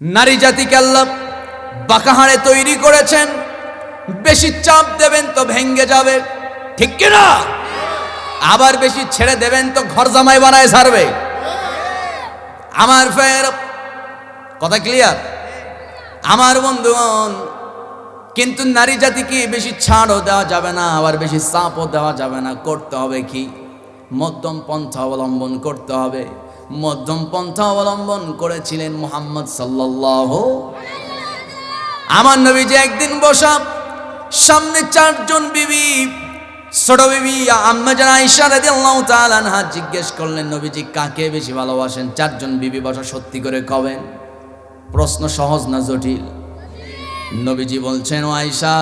নারী জাতিকে আল্লাহ বাঁকাহারে তৈরি করেছেন, বেশি চাপ দেবেন তো ভেঙ্গে যাবে, ঠিক কিনা? আবার বেশি ছেড়ে দেবেন তো ঘর জামাই বানায় ছাড়বে। আমার ফের কথা ক্লিয়ার আমার বন্ধুগণ? কিন্তু নারী জাতিকে বেশি ছাড়ও দেওয়া যাবে না, আবার বেশি চাপও দেওয়া যাবে না। করতে হবে কি? মধ্যম পন্থা অবলম্বন করতে হবে। মধ্যম পন্থা অবলম্বন করেছিলেন মুহাম্মদ সাল্লাল্লাহু। আমার নবীজি একদিন বসা, সামনে চারজন বিবি, ছোট বিবি আম্মা জান আয়েশা রাদিয়াল্লাহু তাআলা আনহা জিজ্ঞেস করলেন, নবীজি কাকে বেশি ভালোবাসেন? চারজন বিবি বসা, সত্যি করে কবেন? প্রশ্ন সহজ না জটিল? নবীজি বলছেন, ও আয়েশা,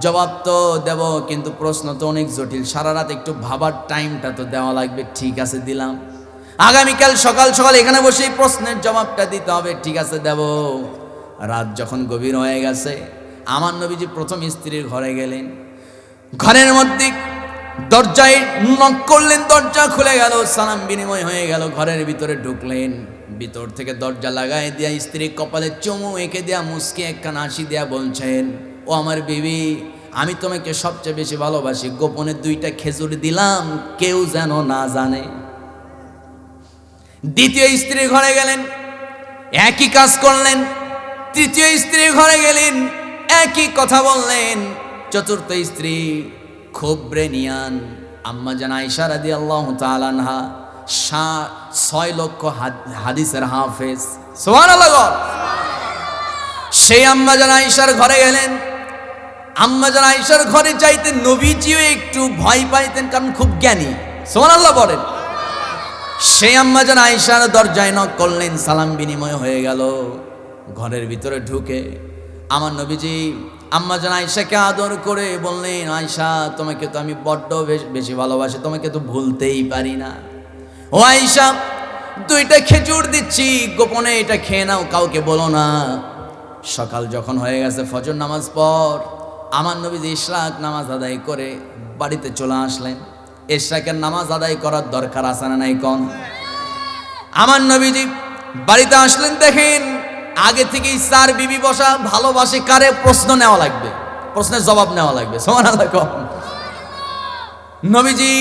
জবাব তো দেব, কিন্তু প্রশ্ন তো অনেক জটিল, সারা রাত একটু ভাবার টাইমটা তো দেওয়া লাগবে। ঠিক আছে, দিলাম। আগামীকাল সকাল সকাল এখানে বসে এই প্রশ্নের জবাবটা দিতে হবে। ঠিক আছে, দেব। রাত যখন গভীর হয়ে গেছে, আমার নবীজি প্রথম স্ত্রীর ঘরে গেলেন। ঘরের মধ্যে দরজায় নক করলেন, দরজা খুলে গেল, সালাম বিনিময় হয়ে গেল। ঘরের ভিতরে ঢুকলেন, ভিতর থেকে দরজা লাগাই দিয়া স্ত্রী কপালে চুমু এঁকে দেয়া, মুস্কি একখান হাসি দেয়া বলছেন, ও আমার বিবি, আমি তোমাকে সবচেয়ে বেশি ভালোবাসি, গোপনে 2টা খেজুর দিলাম, কেউ যেন না জানে। দ্বিতীয় স্ত্রীর ঘরে গেলেন, একই কাজ করলেন। তৃতীয় স্ত্রীর ঘরে গেলেন, একই কথা বললেন। চতুর্থ স্ত্রী খুব ব্রেনিয়ান, আম্মা জান আয়েশা রাদিয়াল্লাহু তাআলা আনহা, 6 লক্ষ হাদিসের হাফেজ, সুবহানাল্লাহ। সেই আম্মা জান আয়েশার ঘরে গেলেন। আম্মা জান আয়েশার ঘরে যাইতে নবীজিও একটু ভয় পাইতেন, কারণ খুব জ্ঞানী, সুবহানাল্লাহ বলেন। সেই আম্মা জান আয়েশার দরজায় নক করলেন, সালাম বিনিময় হয়ে গেল। ঘরের ভিতরে ঢুকে আমার নবীজি আম্মা জান আয়েশাকে আদর করে বললেন, আয়েশা, তোমাকে তো আমি বড্ড বেশি ভালোবাসি, তোমাকে তো ভুলতেই পারি না। ও আয়েশা, 2টা খেজুর দিচ্ছি, গোপনে এটা খেয়ে নাও, কাউকে বলো না। সকাল যখন হয়ে গেছে, ফজর নামাজ পর আমার নবীজি ইশরাক নামাজ আদায় করে বাড়িতে চলে আসলেন। ইশরাকের নামাজ আদায় করার দরকার আছে না নাই কোন? আমার নবীজি বাড়িতে আসলেন, দেখেন আগে থেকেই 4 বিবি বসা। ভালোবাসে কারে? প্রশ্ন নেওয়া লাগবে, প্রশ্নের জবাব নেওয়া লাগবে, সুবহানাল্লাহ। নবীজি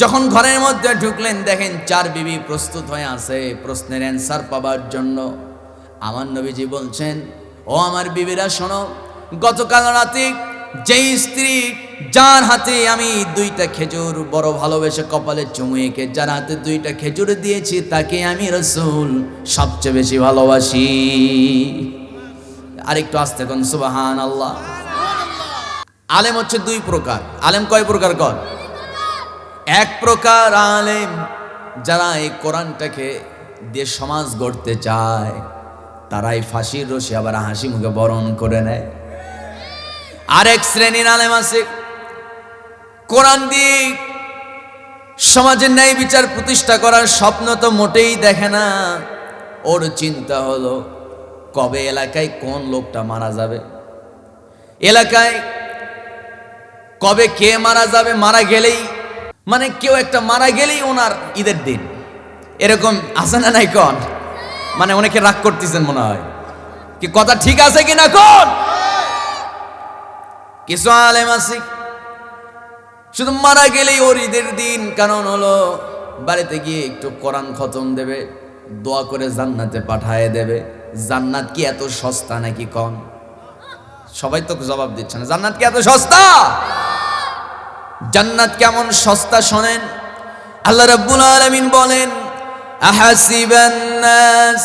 যখন ঘরের মধ্যে ঢুকলেন, দেখেন 4 বিবি প্রস্তুত হয়ে আছে প্রশ্নের অ্যান্সার পাবার জন্য। আমার নবীজি বলছেন, ও আমার বিবিরা শোনো, গতকাল রাতে যেই স্ত্রী যার হাতে আমি 2টা খেজুর বড় ভালোবেসে কপালে চুমু এঁকে যার হাতে 2টা খেজুর দিয়েছি, তাকে আমি রাসূল সবচেয়ে বেশি ভালোবাসি। আরেকটু আস্তে কোন সুবহানাল্লাহ। আলেম হচ্ছে 2 প্রকার। আলেম কয় প্রকার? কর। এক প্রকার আলেম যারা এই কোরআনটাকে দিয়ে সমাজ গড়তে চায়, তারাই ফাঁসির রশি আবার হাসি মুখে বরণ করে নেয়। আরেক শ্রেণীর আলেম আছে, কোরআন দিয়ে সমাজের ন্যায় বিচার প্রতিষ্ঠা করার স্বপ্ন তো মোটেই দেখে না। ওর চিন্তা হলো কবে এলাকায় কোন লোকটা মারা যাবে, এলাকায় কবে কে মারা যাবে, মারা গেলেই মানে কেউ একটা মারা গেলেই ওনার ঈদের দিন, এরকম আছে না নাই কোন? মানে অনেকে রাগ করতেছেন মনে হয়, কি কথা ঠিক আছে কিনা কোন? কিছু আলেম আছে শুধু মারা গেলেই ওর ঈদের দিন, কারণ হলো বাড়িতে গিয়ে একটু কোরআন খতম দেবে, দোয়া করে জান্নাতে পাঠায় দেবে। জান্নাত কি এত সস্তা নাকি কম? সবাই তো জবাব দিচ্ছে না। জান্নাত কি এত সস্তা? জান্নাত কেমন সস্তা শোনেন। আল্লাহ রাব্বুল আলামিন বলেন, আহাসিবান নাস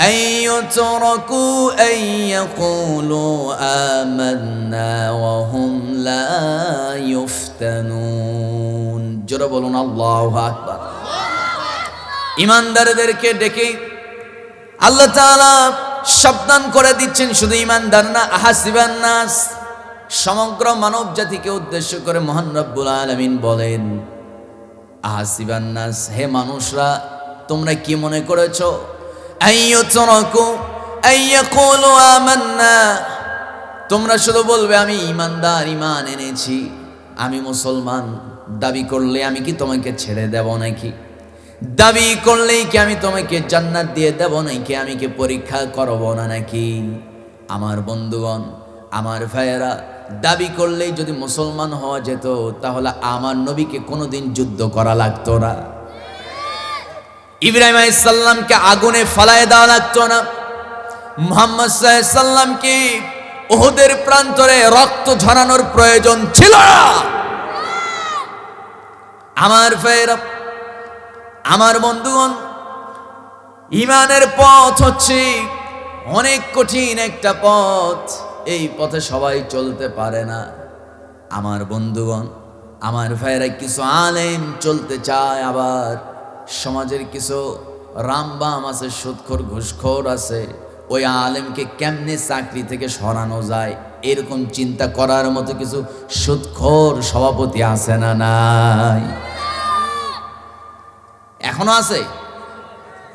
أن يتركوا أن يقولوا آمنا وهم لا يفتنون। জোরে বলুন আল্লাহু আকবার। ইমানদারদেরকে ডেকে আল্লাহ তাআলা সাবধান করে দিচ্ছেন, শুধু ইমানদার না, আহাসিবান নাস, সমগ্র মানব জাতিকে উদ্দেশ্য করে মহান রব্বুল আলামিন বলেন, আহাসিবান নাস, হে মানুষরা, তোমরা কি মনে করেছো তোমরা শুধু বলবে আমি ইমানদার, ইমান এনেছি, আমি মুসলমান দাবি করলে আমি কি তোমাকে ছেড়ে দেব নাকি? দাবি করলেই কি আমি তোমাকে জান্নাত দিয়ে দেব নাকি আমি কি পরীক্ষা করব না নাকি? আমার বন্ধুগণ, আমার ভাইয়েরা, দাবি করলেই যদি মুসলমান হওয়া যেত তাহলে আমার নবীকে কোনোদিন যুদ্ধ করা লাগতো না, ইব্রাহিম আলাইহিস সালামকে আগুনে ফালায় দেওয়া লাগতো না, মুহাম্মদ সাল্লাল্লাহু আলাইহি সাল্লামকে উহুদের প্রান্তরে রক্ত ঝরানোর প্রয়োজন ছিল না। আমার ভাইয়েরা, আমার বন্ধুগণ, ঈমানের পথ হচ্ছে অনেক কঠিন একটা পথ, এই পথে সবাই চলতে পারে না। আমার বন্ধুগণ, আমার ভাইয়েরা, কিছু আলেম চলতে চায়, আবার সমাজের কিছু রামবাম আছে, সুদখোর ঘুষখোর আছে, ওই আলেমকে কেমনে চাকরি থেকে সরানো যায় এরকম চিন্তা করার মতো কিছু সুদখোর সভাপতি আছে না নাই? এখনো আছে।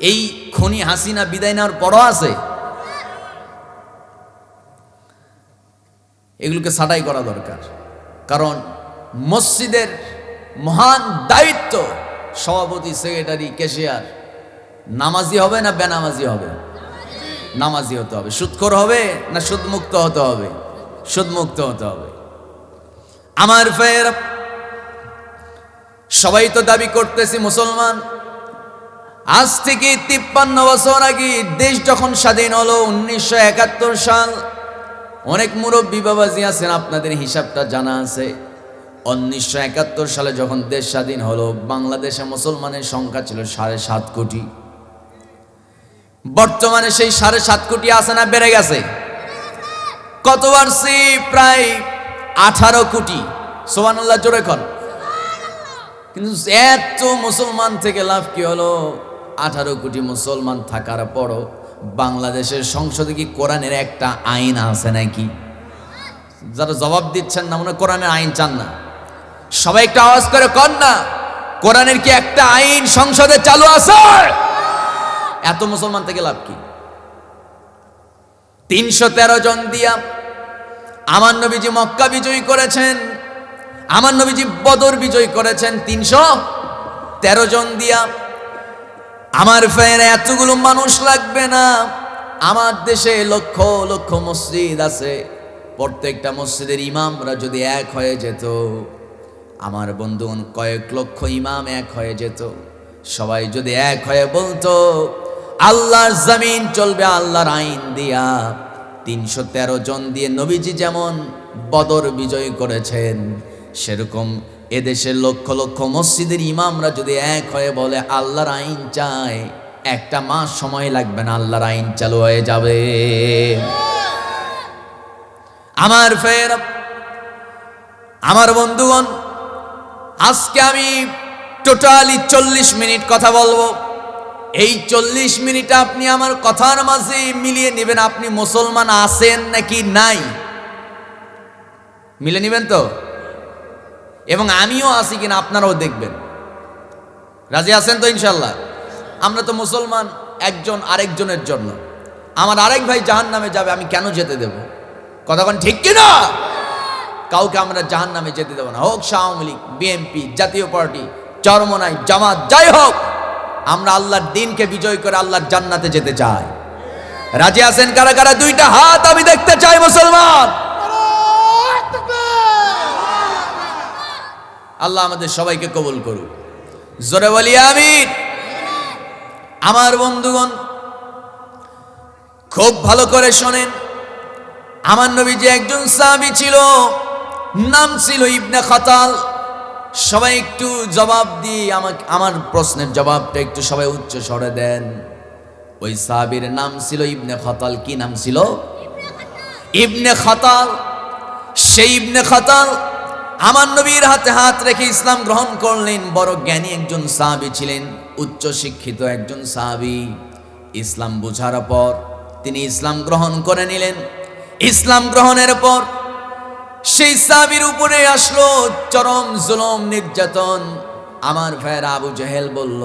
এই খনি হাসিনা বিদায় নেওয়ার পরও আছে। এগুলোকে ছাঁটাই করা দরকার, কারণ মসজিদের মহান দায়িত্ব সভাপতি, সেক্রেটারি, ক্যাশিয়ার নামাজি হবে না বেনামাজি হবে? নামাজি হতে হবে। সুদখোর হবে না সুদমুক্ত হতে হবে? সুদমুক্ত হতে হবে। আমার ফের সবাই তো দাবি করতেছি মুসলমান। আজ থেকে 53 বছর আগে দেশ যখন স্বাধীন হলো, 1971 সাল, অনেক মুরব্বী বাবাজি আছেন, আপনাদের হিসাবটা জানা আছে। 1971 সালে যখন দেশ স্বাধীন হলো, বাংলাদেশে মুসলমানের সংখ্যা ছিল 7.5 কোটি। বর্তমানে সেই 7.5 কোটি আছে না বেড়ে গেছে? কত বাড়ছে? প্রায় 18 কোটি। সুবহানাল্লাহ, জোরে কর। কিন্তু এত মুসলমান থেকে লাভ কি হলো? 18 কোটি মুসলমান থাকার পরও বাংলাদেশের সংসদে কি কোরআনের একটা আইন আছে নাকি? যারা জবাব দিচ্ছেন না, মনে কোরআনের আইন চান না, সবাই একটা আওয়াজ করে কর না, কোরআনের কি একটা আইন সংসদে চালু আছে? এত মুসলমান থেকে লাভ কি? 313 জন দিয়া আমার নবীজি মক্কা বিজয় করেছেন, আমার নবীজি বদর বিজয় করেছেন 313 জন দিয়া। আমার ফের এতগুলো মানুষ লাগবে না। আমার দেশে লক্ষ লক্ষ মসজিদ আছে, প্রত্যেকটা মসজিদের ইমামরা যদি এক হয়ে যেত, আমার বন্ধুগণ, কয়েক লক্ষ ইমাম এক হয়ে যেত, সবাই যদি এক হয়ে বলতো আল্লাহর জমিন চলবে আল্লাহর আইন দিয়া, 313 জন দিয়ে নবীজি যেমন বদর বিজয় করেছেন, সেরকম এদেশের লক্ষ লক্ষ মসজিদের ইমামরা যদি এক হয়ে বলে আল্লাহর আইন চায়, একটা মাস সময় লাগবে না, আল্লাহর আইন চালু হয়ে যাবে। আমার ফের আমার বন্ধুগণ, আজকে আমি টোটালি 40 মিনিট কথা বলবো। এই 40 মিনিট আপনি আমার কথার মাঝে মিলিয়ে নেবেন, আপনি মুসলমান আছেন নাকি নাই, মিলে নেবেন তো, এবং আমিও আছি কিনা আপনারাও দেখবেন। রাজি আছেন তো? ইনশাল্লাহ। আমরা তো মুসলমান একজন আরেকজনের জন্য। আমার আরেক ভাই জাহান্নামে যাবে, আমি কেন যেতে দেব? কথাক্ষণ ঠিক কিনা? কাউকে আমরা জাহান্নামে যেতে দেব না, হোক আওয়ামী লীগ, বিএনপি, জাতীয় পার্টি, চরমনাই, জামাত, যাই হোক, আমরা আল্লাহর দ্বীনকে বিজয় করে আল্লাহর জান্নাতে যেতে চাই। রাজি আছেন কারা কারা? দুইটা হাত আমি দেখতে চাই মুসলমান। আল্লাহ আমাদের সবাইকে কবুল করুক, জোরে বলি আমিন। আমার বন্ধুগণ, খুব ভালো করে শোনেন, আমার নবীজি একজন সাহাবী ছিল, নাম ছিল ইবনে খাতাল। সবাই একটু জবাব দিয়ে আমার প্রশ্নের জবাবটা একটু সবাই উচ্চ স্বরে দেন। ওই সাহাবীর নাম ছিল ইবনে খাতাল। কি নাম ছিল? ইবনে খাতাল। সেই ইবনে খাতাল আমার নবীর হাতে হাত রেখে ইসলাম গ্রহণ করলেন। বড় জ্ঞানী একজন সাহাবী ছিলেন, উচ্চ শিক্ষিত একজন সাহাবী। ইসলাম বোঝার পর তিনি ইসলাম গ্রহণ করে নিলেন। ইসলাম গ্রহণের পর সেই সাহাবীর উপরে আসলো চরম জুলুম, নির্যাতন। আমার ভাইয়েরা, আবু জেহেল বলল,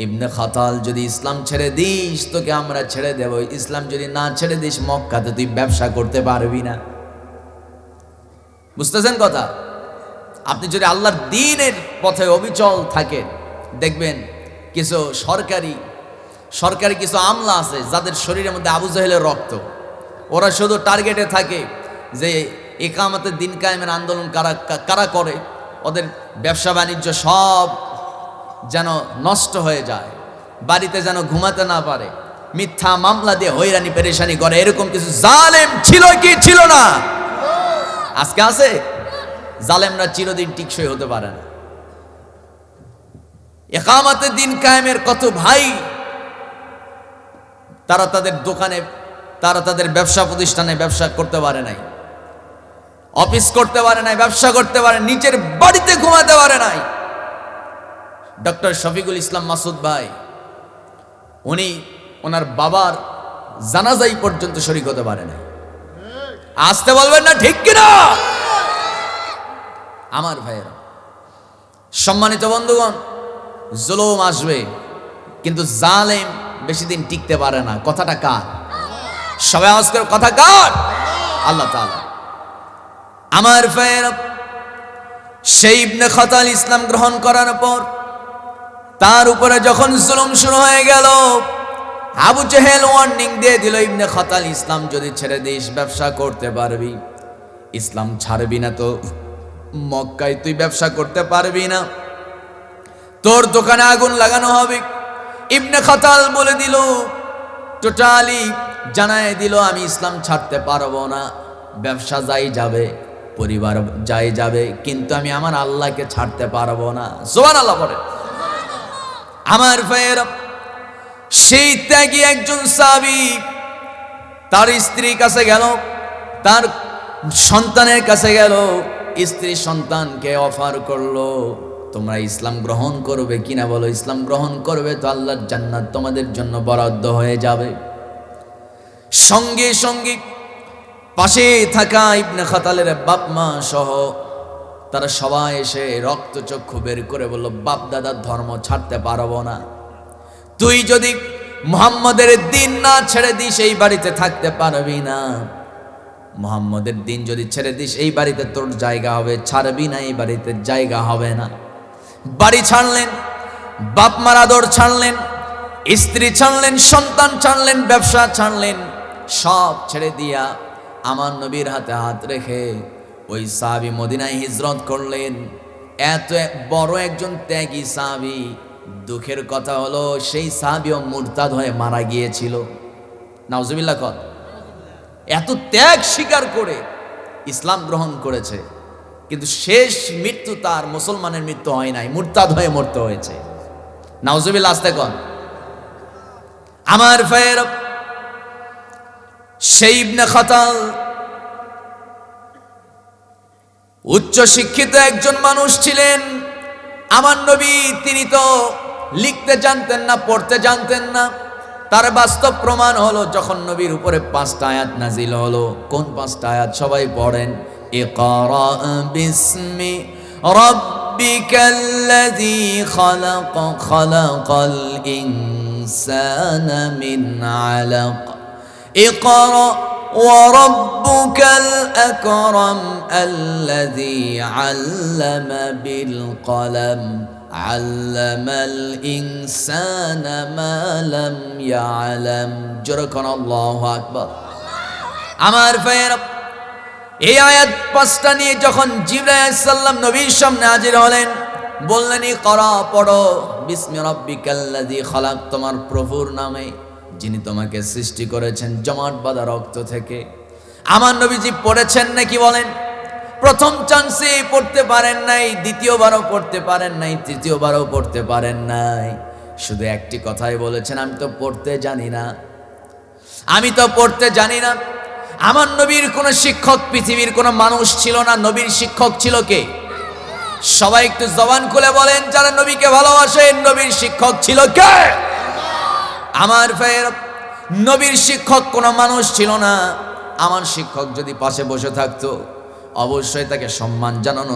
ইবনে খাতাল, যদি ইসলাম ছেড়ে দিস তোকে আমরা ছেড়ে দেব, ইসলাম যদি না ছেড়ে দিস মক্কাতে তুই ব্যবসা করতে পারবি না। বুঝতেছেন কথা? আপনি যদি আল্লাহর দ্বীনের পথে অবিচল থাকেন, দেখবেন কিছু সরকারি কিছু আমলা আছে যাদের শরীরের মধ্যে আবু জাহেলের রক্ত। ওরা শুধু টার্গেটে থাকে যে ইকামতের দিন কায়েমের আন্দোলন কারা করে, ওদের ব্যবসা বাণিজ্য সব যেন নষ্ট হয়ে যায়, বাড়িতে যেন ঘুমাতে না পারে, মিথ্যা মামলা দিয়ে হয়রানি পেরেশানি করে। এরকম কিছু জালেম ছিল কি ছিল না? আজকে আছে? জালেমরা চিরদিন টিকসই হতে পারে না। ইকামতের দিন কায়েমের কত ভাই তারা তাদের দোকানে, তারা তাদের ব্যবসা প্রতিষ্ঠানে ব্যবসা করতে পারে নাই, অফিস করতে পারে নাই, ব্যবসা করতে পারে, নিজের বাড়িতে ঘুমাতে পারে নাই। ডক্টর শফিকুল ইসলাম মাসুদ ভাই, উনি ওনার বাবার জানাজাই পর্যন্ত শরীক হতে পারে নাই। আসতে বলবেন না ঠিক কিনা? আমার ভাইয়েরা, সম্মানিত বন্ধুগণ, জুলুম আসবে কিন্তু জালেম বেশি দিন টিকতে পারে না। কথাটা কার? সবাই আওয়াজ করে কথা কার? আল্লাহ তাআলা। আমার ভাইয়েরা, সেই ইবনে খাতাল ইসলাম গ্রহণ করার পর তার উপরে যখন জুলুম শুরু হয়ে গেল, আবু জেহেল ওয়ার্নিং দিয়ে দিল, ইবনে খাতাল ইসলাম যদি ছেড়ে দিস ব্যবসা করতে পারবি, ইসলাম ছাড়বি না তো মক্কায় তুই ব্যবসা করতে পারবি না, তোর দোকানে আগুন লাগানো হবে। ইবনে খাতাল বলে দিল, টোটালি জানায় দিল, আমি ইসলাম ছাড়তে পারবো না, ব্যবসা যাই যাবে, পরিবার যাই যাবে, কিন্তু আমি আমার আল্লাহকে ছাড়তে পারবো না। সুবহানাল্লাহ বলে। আমার ভাইয়েরা, সেই ত্যাগী একজন সাহাবী তার স্ত্রীর কাছে গেল, তার সন্তানের কাছে গেল, স্ত্রী সন্তানকে অফার করলো, তোমরা ইসলাম গ্রহণ করবে কিনা বলো, ইসলাম গ্রহণ করবে তো আল্লাহর জান্নাত তোমাদের জন্য বরাদ্দ হয়ে যাবে। সঙ্গে সঙ্গে পাশে থাকা ইবনে খাতালের বাপ মা সহ তারা সবাই এসে রক্তচক্ষু বের করে বলল, বাপ দাদার ধর্ম ছাড়তে পারবো না, তুই যদি মুহাম্মদের দিন না ছেড়ে দিস এই বাড়িতে থাকতে পারবি না, মুহাম্মদের দিন যদি ছেড়ে দিস এই বাড়িতে তোর জায়গা হবে, ছাড়বি না এই বাড়িতে জায়গা হবে না। বাড়ি ছাড়লেন, বাপ মার আদর ছাড়লেন, স্ত্রী ছাড়লেন, সন্তান ছাড়লেন, ব্যবসা ছাড়লেন, সব ছেড়ে দিয়া আমার নবীর হাতে হাত রেখে ওই সাহাবী মদিনায় হিজরত করলেন। এত বড় একজন ত্যাগী সাহাবী, দুঃখের কথা হলো সেই সাহাবীও মুরতাদ হয়ে মারা গিয়েছিল। নাউজুবিল্লাহ কর। এত ত্যাগ স্বীকার করে ইসলাম গ্রহণ করেছে, কিন্তু শেষ মৃত্যু তার মুসলমানের মৃত্যু হয় নাই, মুরতাদ হয়ে মরতে হয়েছে। নাউজুবিল্লাহ আস্তে কর। আমার ভাইয়ের, সেই ইবনে খাতাল উচ্চ শিক্ষিত একজন মানুষ ছিলেন। আমার নবী তিনি তো লিখতে জানতেন না, পড়তে জানতেন না। তার বাস্তব প্রমাণ হলো যখন নবীর উপরে 5টা আয়াত নাজিল হলো। কোন 5টা আয়াত? সবাই পড়েন। ইকরা বিসমি রাব্বিকাল্লাযী খালাক, খালাকাল ইনসানা মিন আলাক, ইকরা وربك الأكرم الذي علم بالقلم علم الإنسان ما لم يعلم। جركن الله أكبر। আমার ভাইয়েরা, এই আয়াত 5টা নিয়ে যখন জিবরাইল আলাইহিস সালাম নবীর সামনে হাজির হলেন, বললেন ইকরা, পড়ো, বিসমি রাব্বিকাল্লাযী খালাক, তোমার প্রভুর নামে যিনি তোমাকে সৃষ্টি করেছেন জমাট বাঁধা রক্ত থেকে। আমার নবীজি পড়েছেন নাকি বলেন? প্রথম চান্সে পড়তে পারেন নাই, দ্বিতীয়বারও পড়তে পারেন নাই, তৃতীয়বারও পড়তে পারেন নাই, শুধু একটি কথাই বলেছেন, আমি তো পড়তে জানি না, আমি তো পড়তে জানি না। আমার নবীর কোনো শিক্ষক পৃথিবীর কোনো মানুষ ছিল না, নবীর শিক্ষক ছিল কে? সবাই একটু জবান খুলে বলেন, যারা নবীকে ভালোবাসেন নবীর শিক্ষক ছিল কে? আমার ভাইয়ের, নবীর শিক্ষক কোনো মানুষ ছিল না। আমার শিক্ষক যদি পাশে বসে থাকতো অবশ্যই তাকে সম্মান জানানো,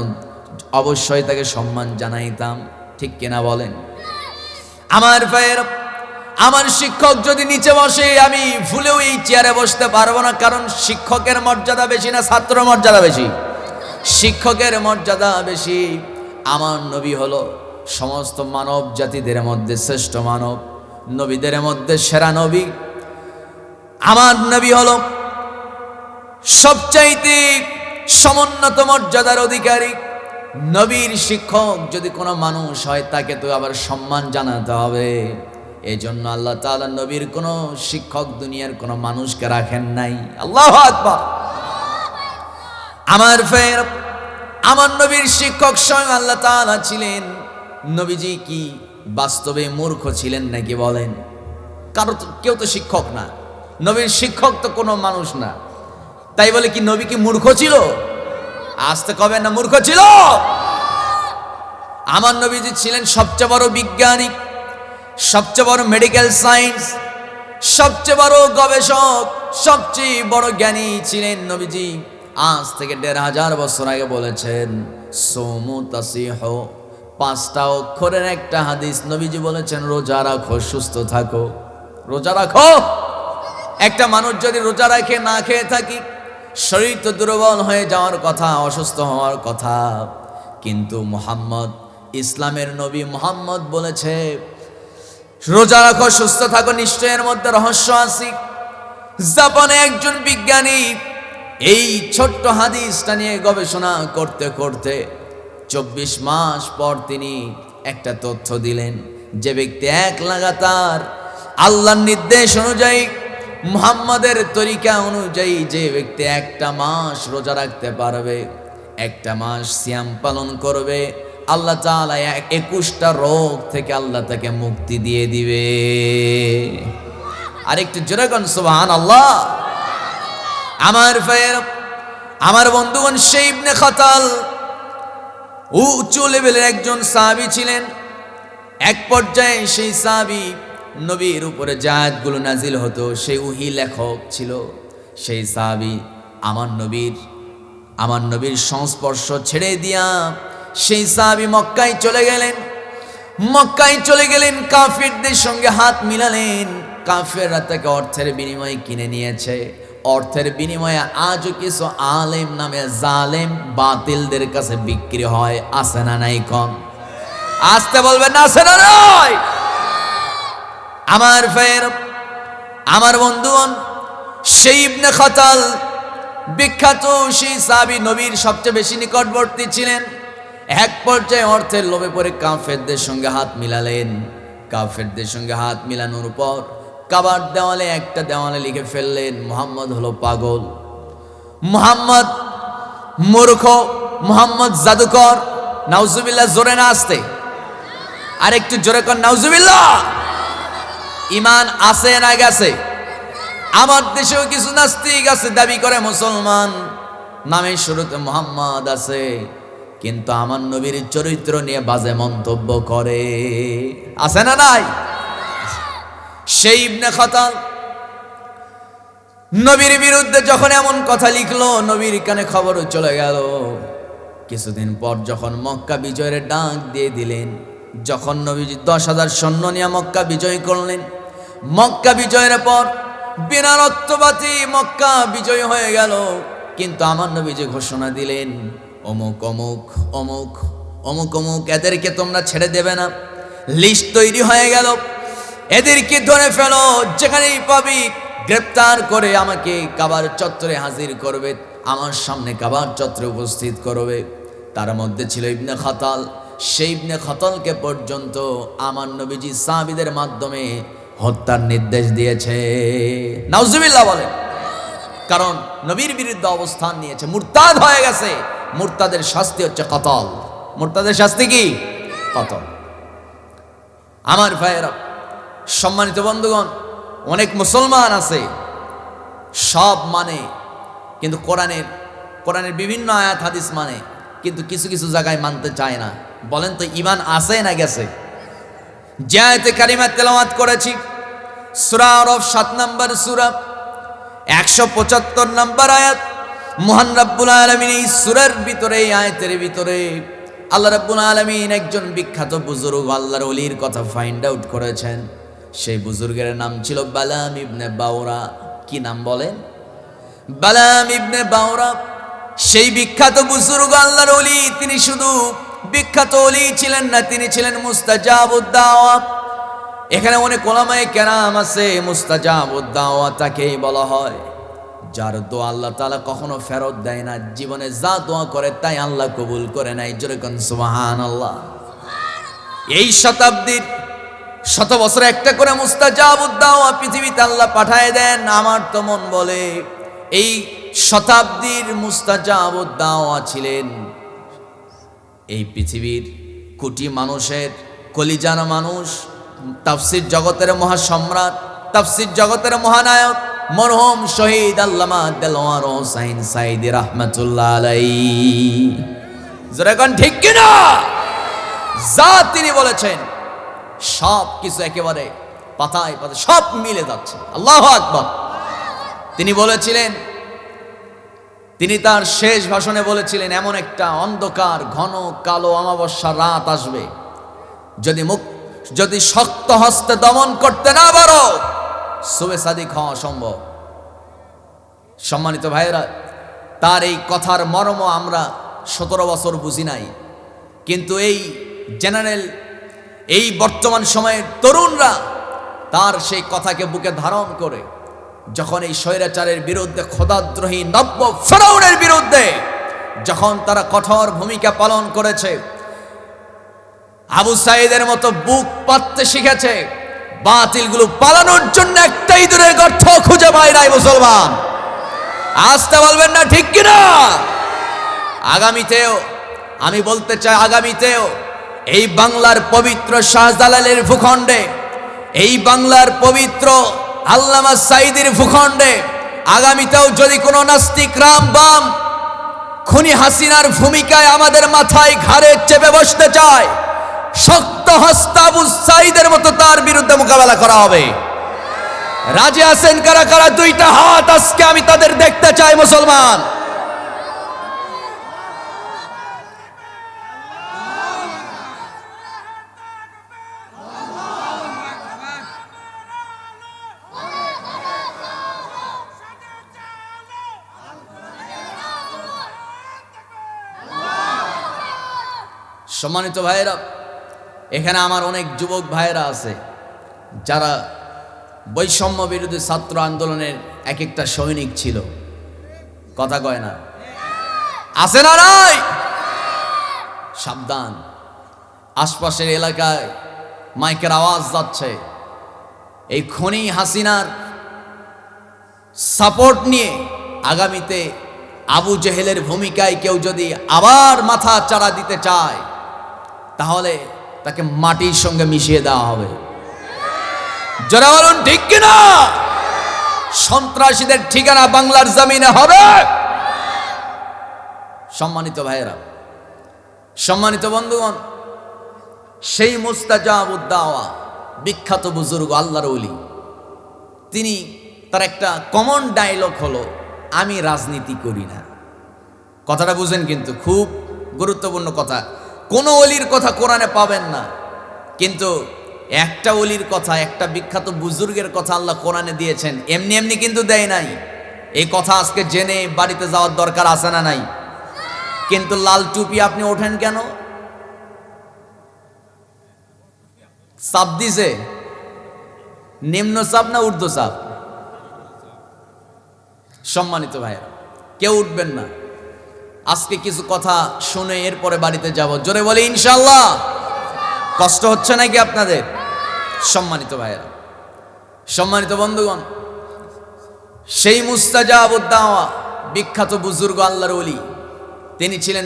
অবশ্যই তাকে সম্মান জানাইতাম, ঠিক কিনা বলেন? আমার ভাইয়ের, আমার শিক্ষক যদি নিচে বসে আমি ভুলেও এই চেয়ারে বসতে পারবো না, কারণ শিক্ষকের মর্যাদা বেশি না ছাত্র মর্যাদা বেশি? শিক্ষকের মর্যাদা বেশি। আমার নবী হলো সমস্ত মানব জাতিদের মধ্যে শ্রেষ্ঠ মানব, নবীদের মধ্যে সেরা নবী। আমার নবী হলো সবচাইতে সমুন্নত মর্যাদার অধিকারী। নবীর শিক্ষক যদি কোনো মানুষ হয় তাকে তো আবার সম্মান জানাতে হবে। এই জন্য আল্লাহ তাআলা নবীর কোনো শিক্ষক দুনিয়ার কোনো মানুষকে রাখেন নাই। আল্লাহু আকবার। আমার নবীর শিক্ষক স্বয়ং আল্লাহ তাআলা ছিলেন। নবীজি কি বাস্তবে মূর্খ ছিলেন নাকি বলেন? কেউ তো শিক্ষক না, নবীর শিক্ষক তো কোনো মানুষ না, তাই বলে কি নবী কি মূর্খ ছিল? আসতে কবে না মূর্খ ছিল। আমার নবীজি ছিলেন সবচেয়ে বড় বিজ্ঞানী, সবচেয়ে বড় মেডিকেল সায়েন্স, সবচেয়ে বড় গবেষক, সবচেয়ে বড় জ্ঞানী ছিলেন নবীজি। আজ থেকে ১৫০০ বছর আগে বলেছেন সোমু তাসিহ, 5টা অক্ষরের একটা হাদিস। নবীজি বলেছেন রোজা রাখো সুস্থ থাকো। রোজা রাখো। একটা মানুষ যদি রোজা রাখে না খেয়ে থাকি, শরীর তো দুর্বল হয়ে যাওয়ার কথা, অসুস্থ হওয়ার কথা। কিন্তু মুহাম্মদ, ইসলামের নবী মুহাম্মদ বলেছে রোজা রাখো সুস্থ থাকো। নিশ্চয়ের মধ্যে রহস্য আছে। জাপানে একজন বিজ্ঞানী এই ছোট্ট হাদিসটা নিয়ে গবেষণা করতে করতে 24 মাস পর তিনি একটা তথ্য দিলেন, যে ব্যক্তি এক লাগাতার আল্লাহর নির্দেশ অনুযায়ী, মুহাম্মাদের তরিকা অনুযায়ী যে ব্যক্তি একটা মাস রোজা রাখতে পারবে, একটা মাস সিয়াম পালন করবে, আল্লাহ তাআলা 21টা রোগ থেকে আল্লাহ তাকে মুক্তি দিয়ে দিবে। আরেকটু জোরে কোন সুবহানাল্লাহ। আমার বন্ধুগণ, সেই ইবনে খাতাল উঁচু লেভেলের একজন সাহাবী ছিলেন। এক পর্যায়ে সেই সাহাবী নবীর উপরে যে আয়াতগুলো নাজিল হতো সেই ওহী লেখক ছিল। সেই সাহাবী আমার নবীর সংস্পর্শ ছেড়ে দিয়া সেই সাহাবী মক্কায় চলে গেলেন। কাফিরদের সঙ্গে হাত মিলালেন। কাফেররা তাকে অর্থের বিনিময়ে কিনে নিয়েছে। অর্থের বিনিময়ে আজও কিছু আলেম নামে জালেম বাতিলদের কাছে বিক্রি হয়। আছে না নাই? কম আসতে বলবেন না, আছে না নাই? আমার বন্ধুগণ, সেই ইবনে খাতাল বিখ্যাত সেই সাহাবী নবীর সবচেয়ে বেশি নিকটবর্তী ছিলেন। এক পর্যায়ে অর্থের লোভে পড়ে কাফেরদের সঙ্গে হাত মিলালেন। কাফেরদের সঙ্গে হাত মিলানোর পর কাবার দেওয়ালে একটা দেওয়ালে লিখে ফেললেন মুহাম্মদ হলো পাগল, মুহাম্মদ মূর্খ, মুহাম্মদ জাদুকর। নাউজুবিল্লাহ। জোরে না আসতে? আরেকটু জোরে কর নাউজুবিল্লাহ। ইমান আছে না গেছে? আমার দেশেও কিছু নাস্তিক আছে, দাবি করে মুসলমান, নামের শুরুতে মুহাম্মদ আছে, কিন্তু আমার নবীর চরিত্র নিয়ে বাজে মন্তব্য করে। আছে না নাই? সেই ইবনে খাতাল নবীর বিরুদ্ধে যখন এমন কথা লিখলো, নবীর কানে খবরও চলে গেল। কিছুদিন পর যখন মক্কা বিজয়ের ডাক দিয়ে দিলেন, যখন নবীজি 10,000 সৈন্য নিয়ে মক্কা বিজয় করলেন, মক্কা বিজয়ের পর বিনা রক্তপাতে মক্কা বিজয় হয়ে গেল। কিন্তু আমার নবীজি ঘোষণা দিলেন অমুক অমুক অমুক অমুক অমুক এদেরকে তোমরা ছেড়ে দেবে না। লিস্ট তৈরি হয়ে গেল, এদেরকে ধরে ফেলো, যেখানেই পাবি গ্রেপ্তার করে আমাকে কাবার চত্বরে হাজির করবে, আমার সামনে কাবার চত্বরে উপস্থিত করবে। তার মধ্যে ছিল ইবনে খাতাল। সেই ইবনে খাতালকে পর্যন্ত আমার নবীজি সাহাবীদের মাধ্যমে হত্যার নির্দেশ দিয়েছে। নাউজুবিল্লাহ বলে। কারণ নবীর বিরুদ্ধে অবস্থান নিয়েছে, মুরতাদ হয়ে গেছে। মুরতাদের শাস্তি হচ্ছে কতল। মুরতাদের শাস্তি কি? কতল। আমার ভাইয়েরা, সম্মানিত বন্ধুগণ, অনেক মুসলমান আছে সব মানে, কিন্তু কোরআনের বিভিন্ন আয়াত হাদিস মানে, কিন্তু কিছু কিছু জায়গায় মানতে চায় না। বলেন তো ঈমান আছে না গেছে? যে আয়াতে কারিমা তেলাওয়াত করেছি সূরা আরাফ 7 নম্বর সূরা 175 নম্বর আয়াত, মহান রব্বুল আলামিন এই সূরার ভিতরে, এই আয়াতের ভিতরে আল্লাহ রব্বুল আলামিন একজন বিখ্যাত বুজুর্গ আল্লাহর ওলির কথা ফাইন্ড আউট করেছেন। সেই বুজুর্গের নাম ছিল বালাম ইবনে বাউরা। কি নাম বলেন? বালাম ইবনে বাউরা। সেই বিখ্যাত বুজুর্গ আল্লাহর ওলি, তিনি শুধু বিখ্যাত ওলি ছিলেন না, তিনি ছিলেন মুস্তাজাবুদ দাওয়া। এখানে অনেক ওলামায়ে কেরাম আছে, মুস্তাজাবুদ দাওয়া তাকেই বলা হয় যার দোয়া আল্লাহ তাআলা কখনো ফেরত দেয় না, জীবনে যা দোয়া করে তাই আল্লাহ কবুল করে নাই। জোরে কোন সুবহানাল্লাহ। এই শতাব্দীর শত বছরে একটা করে মুস্তাজাবুদ দাওয়া পৃথিবীতে আল্লাহ পাঠায় দেন। আমার তো মন বলে এই শতাব্দীর মুস্তাজাবুদ দাওয়া ছিলেন এই পৃথিবীর কোটি মানুষের কলিজার মানুষ, তাফসীর জগতের মহাসম্রাট, তাফসীর জগতের মহানায়ক মরহুম শহীদ আল্লামা দেলোয়ার হোসাইন সাইদি রাহমাতুল্লাহ আলাইহি। জোরে কোন ঠিক কিনা? যা তিনি বলেছেন সব কিছু একেবারে পাতায় পাতায় সব মিলে যাচ্ছে। আল্লাহু আকবার। তিনি বলেছিলেন, তিনি তার শেষ ভাষণে বলেছিলেন, এমন একটা অন্ধকার ঘন কালো অমাবস্যা রাত আসবে, যদি শক্ত হস্তে দমন করতে না পারো সুবে সাদিক হওয়া সম্ভব। সম্মানিত ভাইয়েরা, তার এই কথার মর্ম আমরা 17 বছর বুঝি নাই, কিন্তু এই জেনারেল, এই বর্তমান সময়ের তরুণরা তার সেই কথাকে বুকে ধারণ করে যখন এই স্বৈরাচারের বিরুদ্ধে, খোদাদ্রোহী নব্য ফেরাউনের বিরুদ্ধে যখন তারা কঠোর ভূমিকা পালন করেছে, আবু সাঈদের মতো বুক পাততে শিখেছে, বাতিলগুলো পালানোর জন্য একটাই দূরের গর্ত খুঁজে পায় নাই মুসলমান। আসতে বলবেন না ঠিক কিনা? আগামীতেও আমি বলতে চাই, আগামীতেও এই বাংলার পবিত্র শাহজালালের ভূখণ্ডে, এই বাংলার পবিত্র আল্লামা সাঈদীর ভূখণ্ডে আগামীতেও যদি কোনো নাস্তিক রাম বাম খুনি হাসিনার ভূমিকায় আমাদের মাথায় ঘাড়ে চেপে বসতে চায়, শক্ত হস্ত আবু সাঈদের মতো তার বিরুদ্ধে মোকাবেলা করা হবে। রাজি আছেন কারা কারা? দুইটা হাত আজকে আমি তাদের দেখতে চাই মুসলমান। সম্মানিত ভাইয়েরা, এখানে আমার অনেক যুবক ভাইয়েরা আছে যারা বৈষম্য বিরোধী ছাত্র আন্দোলনের এক একটা সৈনিক ছিল। কথা কয় না? আছে না নাই? সাবধান, আশপাশের এলাকায় মাইকের আওয়াজ যাচ্ছে, এই খুনি হাসিনার সাপোর্ট নিয়ে আগামীতে আবু জেহেলের ভূমিকায় কেউ যদি আবার মাথা চাড়া দিতে চায় তাহলে তাকে মাটির সঙ্গে মিশিয়ে দেওয়া হবে। যারা বলুন ঠিক কিনা? সন্ত্রাসীদের ঠিকানা বাংলার জমিনে হবে। সম্মানিত ভাইয়েরা, সম্মানিত বন্ধুগণ, সেই মুস্তাজাবুদ দাওয়া বিখ্যাত বুজুর্গ আল্লাহর ওলি, তিনি তার একটা কমন ডায়লগ হলো, আমি রাজনীতি করি না। কথাটা বুঝেন, কিন্তু খুব গুরুত্বপূর্ণ কথা। কোনো ওলির কথা কোরআনে পাবেন না, কিন্তু একটা ওলির কথা, একটা বিখ্যাত বুজুর্গের কথা আল্লাহ কোরআনে দিয়েছেন। এমনি এমনি কিন্তু দেয় নাই। এই কথা আজকে জেনে বাড়িতে যাওয়ার দরকার আছে না নাই? কিন্তু লাল টুপি আপনি ওঠেন কেন? চাপ দিছে? নিম্ন চাপ না ঊর্ধ্ব চাপ? সম্মানিত ভাইয়েরা, কেউ উঠবেন না। আজকে কিছু কথা শুনে এরপরে বাড়িতে যাব। জোরে বলে ইনশাআল্লাহ। কষ্ট হচ্ছে নাকি আপনাদের? সম্মানিত ভাইয়েরা, সম্মানিত বন্ধুগণ, সেই মুস্তাজাবুদ দাওয়া বিখ্যাত বুজুর্গ আল্লাহর ওলি, তিনি ছিলেন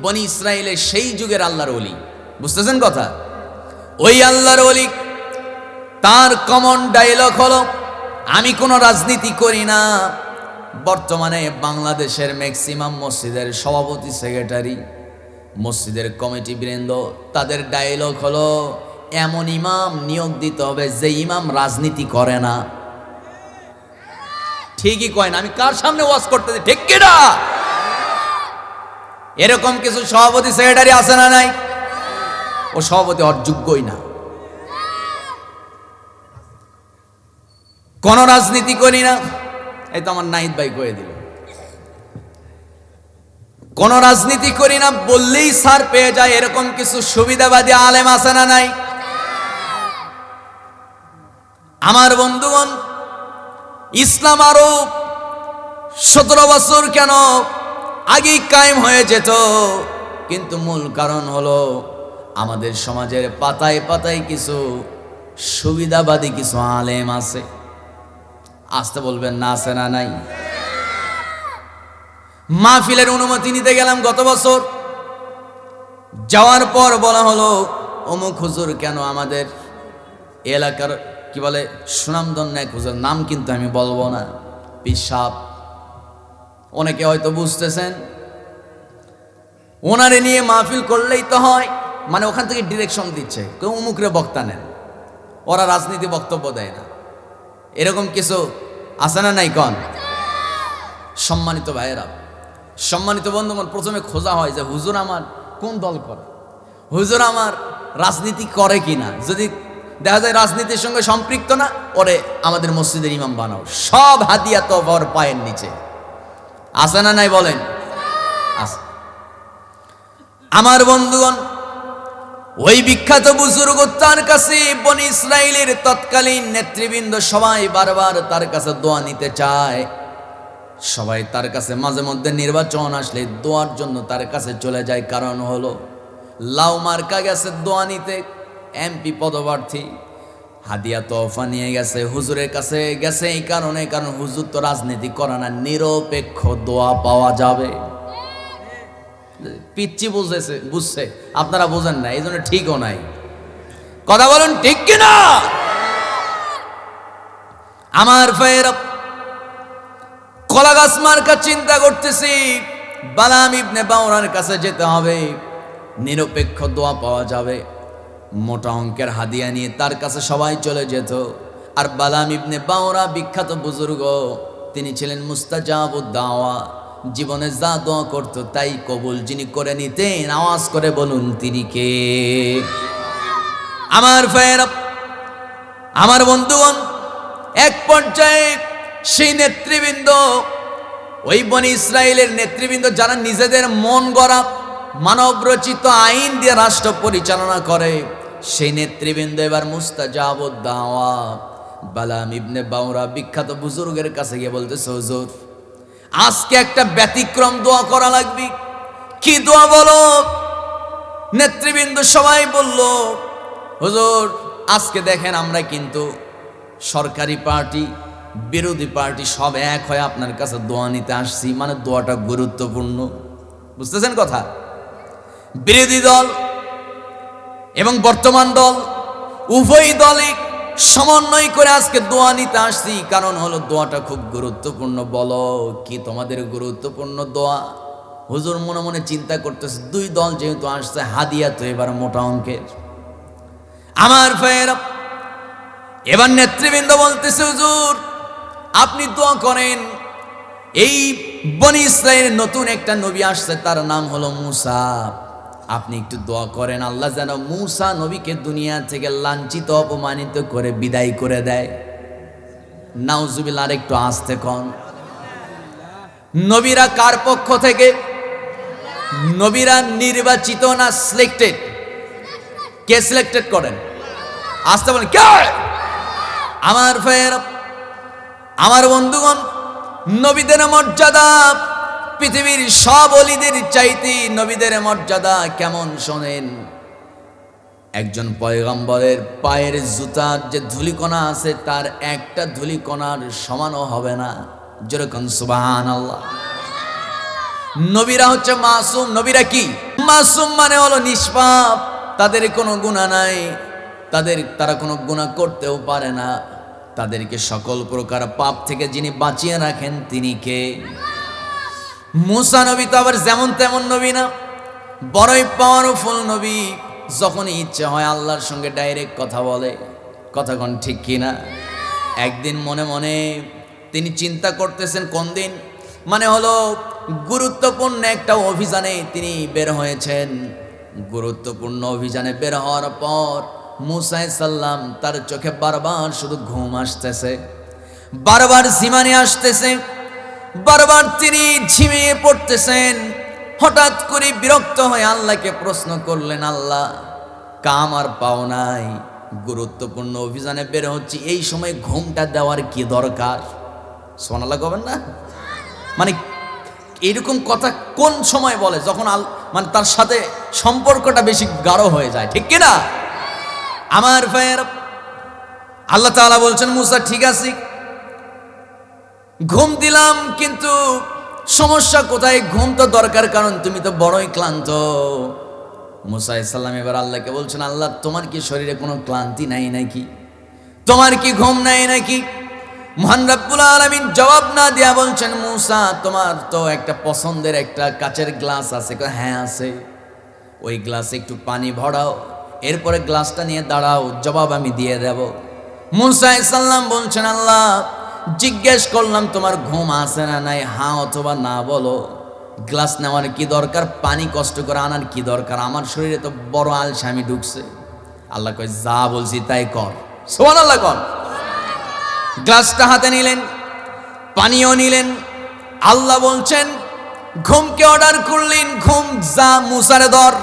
বনি ইসরাইলের সেই যুগের আল্লাহর ওলি। বুঝতেছেন কথা? ওই আল্লাহর ওলি, তার কমন ডায়লগ হলো, আমি কোনো রাজনীতি করি না। বর্তমানে বাংলাদেশের ম্যাক্সিমাম মসজিদের সভাপতি, সেক্রেটারি, মসজিদের কমিটি বৃন্দ, তাদের ডায়লগ হলো, এমন ইমাম নিয়োগ দিতে হবে যে ইমাম রাজনীতি করে না। ঠিকই কয় না? আমি কার সামনে ওয়াজ করতেছি, ঠিক কিনা? এরকম কিছু সভাপতি সেক্রেটারি আছে না নাই? ও সভাপতি অযোগ্যই না। কোন রাজনীতি করি না, এই তো আমার নাহিদ ভাই কয়ে দিল। কোন রাজনীতি করি না বললেই ছাড় পেয়ে যায়, এরকম কিছু সুবিধাবাদী আলেম আছে না নাই? আমার বন্ধুগণ, ইসলাম আরো 17 বছর কেন আগেই কায়েম হয়ে যেত, কিন্তু মূল কারণ হলো আমাদের সমাজের পাতায় পাতায় কিছু সুবিধাবাদী কিছু আলেম আছে। আসতে বলবেন না, আছে না নাই? মাহফিলের অনুমতি নিতে গেলাম গত বছর, যাওয়ার পর বলা হলো অমুক হুজুর কেন আমাদের এলাকার কি বলে সুনামধন্য এক হুজুর, নাম কিন্তু আমি বলবো না, পিসাব, অনেকে হয়তো বুঝতেছেন, ওনারে নিয়ে মাহফিল করলেই তো হয়, মানে ওখান থেকে ডিরেকশন দিচ্ছে কেউ অমুকরে বক্তা নেন, ওরা রাজনীতি বক্তব্য দেয় না, এরকম কিছু আছে না নাই? কন সম্মানিত ভাইয়েরা, সম্মানিত বন্ধুগণ, প্রথমে খোঁজা হয় যে হুজুর আমার কোন দল করে, হুজুর আমার রাজনীতি করে কিনা, যদি দেখা যায় রাজনীতির সঙ্গে সম্পৃক্ত না, ওরে আমাদের মসজিদের ইমাম বানাও। সব হাদিয়া তো ওর পায়ের নিচে, আছে না নাই বলেন? আছে। আমার বন্ধুগণ, ওই বিখ্যাত বুজুর্গ তার কাছে বনি ইসরাইলের তৎকালীন নেতৃবৃন্দ সবাই বারবার তার কাছে দোয়া নিতে চায়, সবাই তার কাছে মাঝে মধ্যে নির্বাচন আসলে দোয়ার জন্য তার কাছে চলে যায়। কারণ হলো লাউ মার্কা গেছে দোয়া নিতে, এমপি পদপ্রার্থী, হাদিয়া তোফা নিয়ে গেছে হুজুরের কাছে গেছে এই কারণে, কারণ হুজুর তো রাজনীতি করে না, নিরপেক্ষ দোয়া পাওয়া যাবে। পিচ্ছি বুঝছে, আপনারা বোঝেন না, এই জন্য ঠিকও নাই। কথা বলুন ঠিক কিনা? আমার ভাইয়েরা, কলা গাছ মার্কা চিন্তা করতেছি, বালাম ইবনে বাওরার কাছে যেতে হবে, নিরপেক্ষ দোয়া পাওয়া যাবে। মোটা অঙ্কের হাদিয়া নিয়ে তার কাছে সবাই চলে যেত। আর বালাম ইবনে বাওরা বিখ্যাত বুজুর্গ, তিনি ছিলেন মুস্তাজাবুদ দাওয়া, জীবনে যা দোয়া করতো তাই কবুল যিনি করে নিতেন। আওয়াজ করে বলুন তিনি কে? আমার ভাইয়েরা, আমার বন্ধুগণ, এক পর্যায়ে সেই নেতৃবৃন্দ, ওই বনি ইসরায়েলের নেতৃবৃন্দ যারা নিজেদের মন গড়া মানবরচিত আইন দিয়ে রাষ্ট্র পরিচালনা করে, সেই নেতৃবৃন্দ এবার মুস্তাজাবুদ দাওয়া বালাম ইবনে বাওরা বিখ্যাত বুজুর্গের কাছে গিয়ে বলতেছে, হুজুর আজকে একটা ব্যতিক্রম দোয়া করা লাগবে। কি দোয়া বলো? নেতৃবৃন্দ সবাই বলল, হুজুর আজকে দেখেন আমরা কিন্তু সরকারি পার্টি বিরোধী পার্টি সব এক হয়ে আপনার কাছে দোয়া নিতে আসছি, মানে দোয়াটা গুরুত্বপূর্ণ, বুঝতেছেন কথা? বিরোধী দল এবং বর্তমান দল উভয় দলে সমন্বয় করে আজকে দোয়া নিতে আসছি, কারণ হলো দোয়াটা খুব গুরুত্বপূর্ণ। বলো কি তোমাদের গুরুত্বপূর্ণ দোয়া? হুজুর মনে মনে চিন্তা করতেছে, দুই দল যেহেতু আসছে, হাদিয়া তো এবার মোটা অঙ্কের। আমার ভাইয়েরা, এবার নেতৃবৃন্দ বলতেছে, হুজুর আপনি দোয়া করেন, এই বনি ইসরায়েলের নতুন একটা নবী আসছে, তার নাম হলো মুসা, আপনি একটু দোয়া করেন আল্লাহ যেন মুসা নবীকে দুনিয়া থেকে লাঞ্ছিত অপমানিত করে বিদায় করে দেয়। নাউজুবিল্লাহ। আর একটু আস্তে কন। নবীরা কার পক্ষ থেকে? নবীরা নির্বাচিত না সিলেক্টেড? কে সিলেক্টেড করেন? আস্তে বলেন কে? আমার ভাইয়েরা, আমার বন্ধুগণ, নবীদের মর্যাদা পৃথিবীর সব অলিদের চাইতে নবীদের মর্যাদা কেমন শোনেন। একজন পয়গম্বরের পায়ের জুতার যে ধুলিকণা আছে, তার একটা ধুলিকণার সমানও হবে না। যেরকম সুবহানাল্লাহ। নবীরা হচ্ছে মাসুম। নবীরা কি? মাসুম মানে হলো নিষ্পাপ, তাদের কোনো গুনাহ নাই, তারা কোনো গুনাহ করতেও পারে না। তাদেরকে সকল প্রকার পাপ থেকে যিনি বাঁচিয়ে রাখেন তিনি কে? মুসা নবী তো আবার যেমন তেমন নবী না, বড়ই পাওয়ারফুল নবী। যখনই ইচ্ছে হয় আল্লাহর সঙ্গে ডাইরেক্ট কথা বলে। কথা কোন ঠিক কিনা? একদিন মনে মনে তিনি চিন্তা করতেছেন, কোন দিন মানে হলো গুরুত্বপূর্ণ একটা অভিযানে তিনি বের হয়েছেন। গুরুত্বপূর্ণ অভিযানে বের হওয়ার পর মুসা সাল্লাম তার চোখে বারবার শুধু ঘুম আসতেছে, বারবার ঝিমানি আসতেছে, বারবার তিনি ঝিমিয়ে পড়তেছেন। হঠাৎ করে বিরক্ত হয়ে আল্লাহকে প্রশ্ন করলেন, আল্লাহ কাম আর পাও নাই, গুরুত্বপূর্ণ অভিযানে বের হচ্ছি, এই সময় ঘুমটা দেওয়ার কি দরকার? সুবহানাল্লাহ কবেন না? মানে এরকম কথা কোন সময় বলে? যখন মানে তার সাথে সম্পর্কটা বেশি গাঢ় হয়ে যায়, ঠিক কিনা? আমার ভাইয়ের, আল্লাহ তাআলা বলছেন, মুসা ঠিক আছে ঘুম দিলাম, কিন্তু সমস্যা কোথায়? ঘুম তো দরকার, কারণ তুমি তো বড়ই ক্লান্ত। মুসা আলাইহিস সালাম এবার আল্লাহকে বলছেন, আল্লাহ তোমার কি শরীরে কোনো ক্লান্তি নাই নাকি? তোমার কি ঘুম নাই নাকি? মহান রব্বুল আলামিন জবাব না দিয়া বলছেন, মুসা তোমার তো একটা পছন্দের একটা কাচের গ্লাস আছে। হ্যাঁ আছে। ওই গ্লাসে একটু পানি ভরাও, এরপরে গ্লাসটা নিয়ে দাঁড়াও, জবাব আমি দিয়ে দেব। মুসা আলাইহিস সালাম বলছেন, আল্লাহ জিজ্ঞেস করলাম তোমার ঘুম আছে না নাই, হ্যাঁ অথবা না বলো। গ্লাস নেওয়ার কি দরকার? পানি কষ্ট করে আনার কি দরকার? আমার শরীরে তো বড় আলসামি ঢুকছে। আল্লাহ কয়, যা বলছি তাই কর। সুবহানাল্লাহ কর। গ্লাসটা হাতে নিলেন, পানিও নিলেন। আল্লাহ বলছেন, ঘুমকে অর্ডার করলেন, ঘুম যা মুসারে ধর।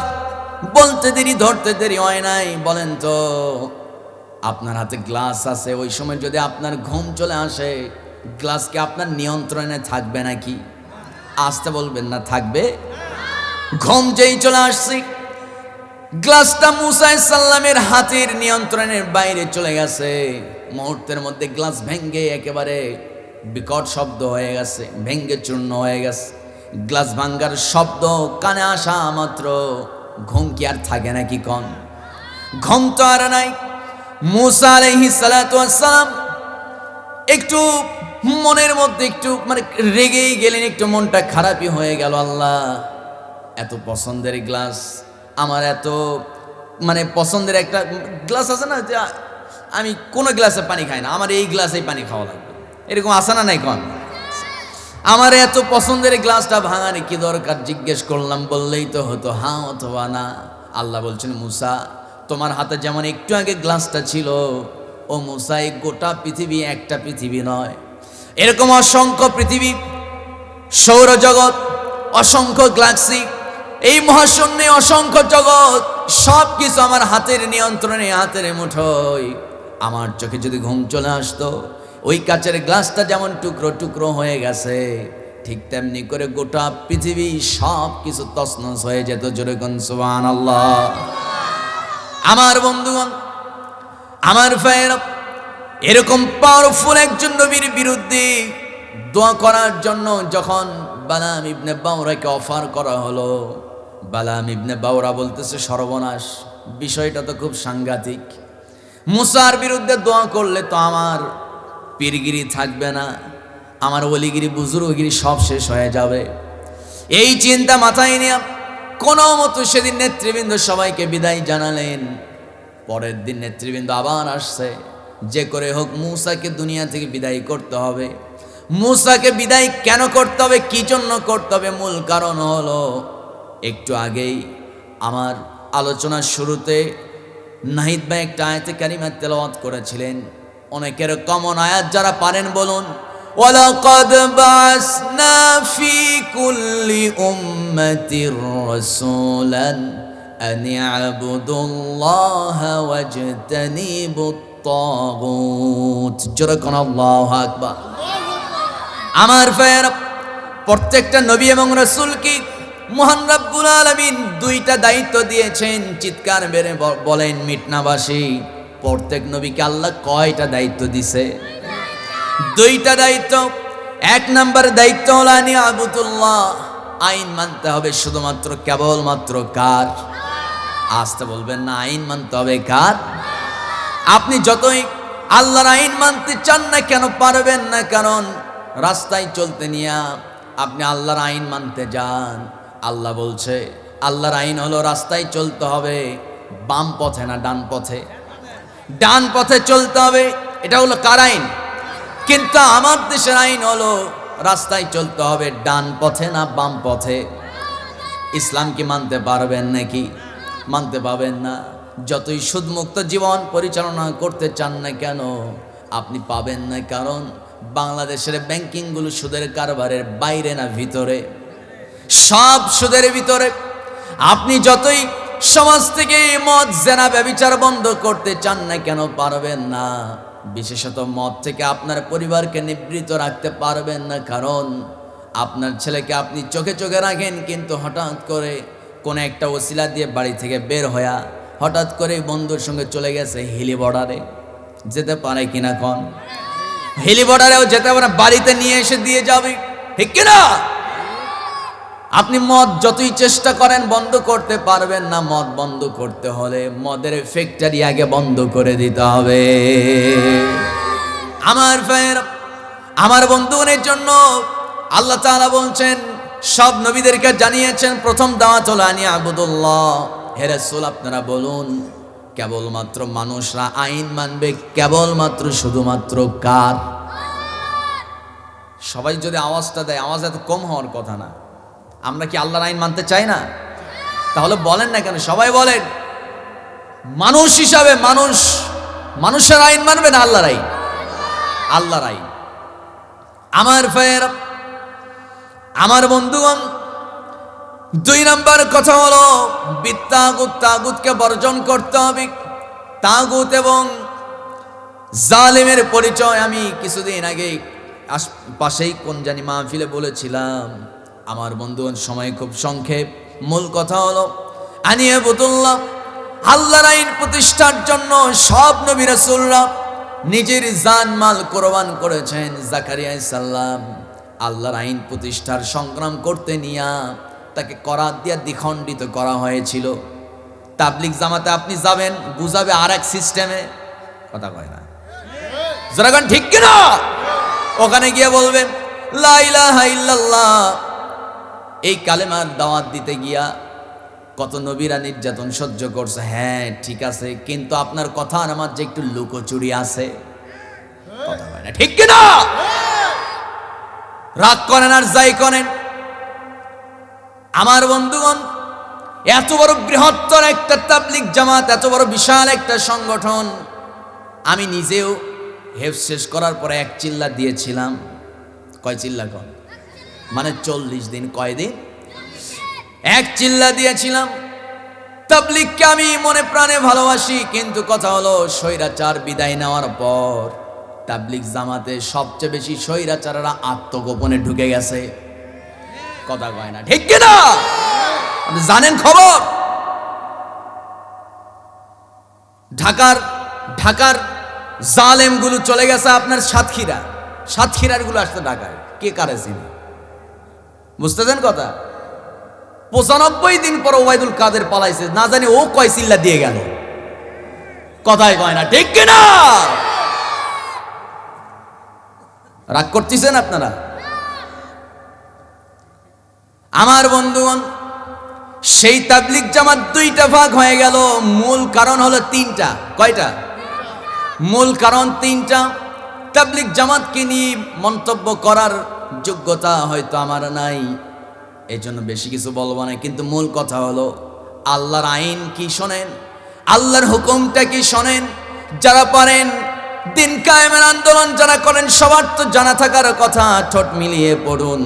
বলতে দেরি, ধরতে দেরি হয় নাই। বলেন তো আপনার হাতে গ্লাস আছে, ওই সময় যদি আপনার ঘুম চলে আসে, গ্লাস কি আপনার নিয়ন্ত্রণে থাকবে নাকি? আসতে বলবেন না, থাকবে? ঘুম যেই চলে আসছে, গ্লাসটা মুসা আলাইহিস সালামের হাতের নিয়ন্ত্রণের বাইরে চলে গেছে। মুহূর্তের মধ্যে গ্লাস ভেঙ্গে একেবারে বিকট শব্দ হয়ে গেছে, ভেঙ্গে চূর্ণ হয়ে গেছে। গ্লাস ভাঙ্গার শব্দ কানে আসা মাত্র ঘুম কি আর থাকে নাকি? কন ঘুম তো আর নাই। মুসা আলাইহিস সালাতু ওয়াস সালাম একটু মনের মধ্যে একটু মানে রেগেই গেলেন, একটু মনটা খারাপই হয়ে গেল। আল্লাহ এত পছন্দের গ্লাস, আমার এত মানে পছন্দের একটা গ্লাস আছে না, যে আমি কোনো গ্লাসে পানি খাই না, আমার এই গ্লাসেই পানি খাওয়া লাগবে, এরকম আছে না নাই? কন আমার এত পছন্দের গ্লাসটা ভাঙার কি দরকার? জিজ্ঞেস করলাম, বললেই তো হতো, হ্যাঁ অথবা না। আল্লাহ বলছেন, মুসা তোমার হাতে যেমন একটু আগে গ্লাসটা ছিল, ও মুসা এই গোটা পৃথিবী একটা পৃথিবী নয়, এরকম অসংখ্য পৃথিবী, সৌরজগৎ, অসংখ্য গ্যালাক্সি, এই মহাশূন্যে অসংখ্য জগৎ, সব কিছু আমার হাতের নিয়ন্ত্রণে, হাতের মুঠোয়। আমার চোখে যদি ঘুম চলে আসতো, ওই কাচের গ্লাসটা যেমন টুকরো টুকরো হয়ে গেছে, ঠিক তেমনি করে গোটা পৃথিবী সব কিছু তছনছ হয়ে যেত। জোরে কোন সুবহানাল্লাহ। আমার বন্ধুগণ, আমার ভাইয়েরা, এরকম পাওয়ারফুল একজন নবীর বিরুদ্ধে দোয়া করার জন্য যখন বালাম ইবনে বাউরাকে অফার করা হলো, বালাম ইবনে বাউরা বলতেছে, সর্বনাশ, বিষয়টা তো খুব সাংঘাতিক। মুসার বিরুদ্ধে দোয়া করলে তো আমার পীরগিরি থাকবে না, আমার ওলিগিরি বুজুর্গিরি সব শেষ হয়ে যাবে। এই চিন্তা মাথায় নিয়ে কোনো মতো সেদিন নেতৃবৃন্দ সবাইকে বিদায় জানালেন। পরের দিন নেতৃবৃন্দ আবার আসছে, যে করে হোক মুসাকে দুনিয়া থেকে বিদায় করতে হবে। মুসাকে বিদায় কেন করতে হবে, কি জন্য করতে হবে? মূল কারণ হলো, একটু আগেই আমার আলোচনার শুরুতে নাহিদ ভাই একটা আয়াতে কারিমা তেলাওয়াত করেছিলেন। অনেকের কমন আয়াত, যারা পারেন বলুন, ওয়ালাকাদ বাসনা ফি কুল্লি উম্মাতির রাসূলান আন ইয়াবুদুল্লাহা ওয়াজতানিবুত তাগুত। জোরে কোন আল্লাহু আকবার। আমার ভাইয়েরা, প্রত্যেকটা নবী এবং রাসূলকে মহান রব্বুল আলামিন দুইটা দায়িত্ব দিয়েছেন। চিৎকার মেরে বলেন মিটনাবাসী, প্রত্যেক নবীকে আল্লাহ কয়টা দায়িত্ব দিছে? দুইটা দায়িত্ব। এক নাম্বার দায়িত্ব হলো আনি আবুদুল্লাহ, আইন মানতে হবে শুধুমাত্র কেবলমাত্র কার? আসতে বলবেন না, আইন মানতে হবে কার? আপনি যতই আল্লাহর আইন মানতে চান না কেন, পারবেন না। কারণ রাস্তায় চলতে নিয়ে আপনি আল্লাহর আইন মানতে যান, আল্লাহ বলছে আল্লাহর আইন হলো রাস্তায় চলতে হবে বাম পথে না ডান পথে? ডান পথে চলতে হবে, এটা হলো কার আইন? কিন্তু আমার দেশের আইন হলো রাস্তায় চলতে হবে ডান পথে না বাম পথে। ইসলাম কি মানতে পারবেন নাকি? মানতে পারবেন না। যতই সুদমুক্ত জীবন পরিচালনা করতে চান না কেন, আপনি পাবেন না। কারণ বাংলাদেশের ব্যাংকিংগুলো সুদের কারবারের বাইরে না ভিতরে? সব সুদের ভিতরে আপনি যতই সমাজ থেকে মদ জেনা ব্যভিচার বন্ধ করতে চান না কেন পারবেন না। বিশেষত মদ থেকে আপনার পরিবারকে নিবৃত রাখতে পারবেন না, কারণ আপনার ছেলেকে আপনি চোখে চোখে রাখেন, কিন্তু হঠাৎ করে কোন একটা ওসিলা দিয়ে বাড়ি থেকে বের হয়ে হঠাৎ করে বন্ধুর সঙ্গে চলে গেছে হিলি বর্ডারে। যেতে পারে কিনা কোন? হিলি বর্ডারেও যেতে পারে, বাড়িতে নিয়ে এসে দিয়ে যাবে, ঠিক কিনা? আপনি মদ যতই চেষ্টা করেন বন্ধ করতে পারবেন না। মদ বন্ধ করতে হলে মদের ফ্যাক্টরি আগে বন্ধ করে দিতে হবে। আমার ভাইয়ের, আমার বন্ধুদের জন্য আল্লাহ তাআলা বলছেন, সব নবীদেরকে জানিয়েছেন প্রথম দাওয়াত হলো আনি আবুদুল্লাহ। হে রাসূল আপনারা বলুন, কেবলমাত্র মানুষরা আইন মানবে কেবলমাত্র শুধুমাত্র কার? সবাই যদি আওয়াজটা দেয়, আওয়াজ এত কম হওয়ার কথা না। আমরা কি আল্লাহর আইন মানতে চাই না? তাহলে বলেন না কেন? সবাই বলেন, মানুষ হিসাবে মানুষের আইন মানবে না আল্লাহর আইন? আল্লাহর আইন। আমার ভাইয়েরা, আমার বন্ধুগণ, 2 নম্বর কথা হলো তাগুতকে বর্জন করতে হবে। তাগুত এবং জালিমের পরিচয় আমি কিছুদিন আগে পাশেই কোন জানি মাহফিলে বলেছিলাম। আমার বন্ধুগণ, সময় খুব সংক্ষেপ। মূল কথা হলো আনি আবুদুল্লাহ, আল্লাহর আইন প্রতিষ্ঠার জন্য সব নবী রাসূলরা নিজের জান মাল কোরবান করেছেন। জাকারিয়া আলাইহিস সালাম আল্লাহর আইন প্রতিষ্ঠার সংগ্রাম করতে নিয়া তাকে করাত দিয়া দ্বিখণ্ডিত করা হয়েছিল। তাবলিগ জামাতে আপনি যাবেন, বুঝাবে আর এক সিস্টেমে, কথা কয় না জনগণ, ঠিক কিনা? ওখানে গিয়ে বলবেন লা ইলাহা ইল্লাল্লাহ, এই কালেমার দাওয়াত দিতে গিয়া কত নবীরা নির্যাতন সহ্য করছে। হ্যাঁ ঠিক আছে, কিন্তু আপনার কথা আর আমার যে একটু লুকোচুরি আছে, কথা কয় না, ঠিক কিনা? রাগ করেন আর যাই করেন। আমার বন্ধুগণ, এত বড় বৃহত্তর একটা তাবলিগ জামাত, এত বড় বিশাল একটা সংগঠন, আমি নিজেও হেফজ শেষ করার পরে 1 চিল্লা দিয়েছিলাম। কয় চিল্লা? কন মানে 40 দিন। কয় দিন? 1 চিল্লা দিয়েছিলাম। তাবলিগকে আমি মনে প্রাণে ভালোবাসি, কিন্তু কথা হলো স্বৈরাচার বিদায় নেওয়ার পর তাবলিগ জামাতে সবচেয়ে বেশি স্বৈরাচাররা আত্মগোপনে ঢুকে গেছে, কথা কয় না, ঠিক কিনা? আপনি জানেন খবর? ঢাকার জালেমগুলো চলে গেছে আপনার সাতক্ষীরার গুলো আসতে ঢাকায়। কে কারে চিনি? বুঝতেছেন কথা? 95 দিন পর ওবায়দুল কাদের পালাইছে, না জানি ও কয় চিল্লা দিয়ে গেল, কথাই কয় না, ঠিক কিনা? রাগ করতেছেন আপনারা? আমার বন্ধুগণ, সেই তাবলিগ জামাত 2টা ভাগ হয়ে গেল। মূল কারণ হলো 3টা। কয়টা? মূল কারণ 3টা। তাবলিগ জামাতকে নিয়ে মন্তব্য করার যোগ্যতা হয়তো আমার নাই, এই জন্য বেশি কিছু বলবো না। কিন্তু মূল কথা হলো আল্লাহর আইন কি শোনেন, আল্লাহর হুকুমটা কি শোনেন। যারা পারেন দিন কায়েমের আন্দোলন যারা করেন, সবার তো জানা থাকার কথা, ঠোঁট মিলিয়ে পড়ুন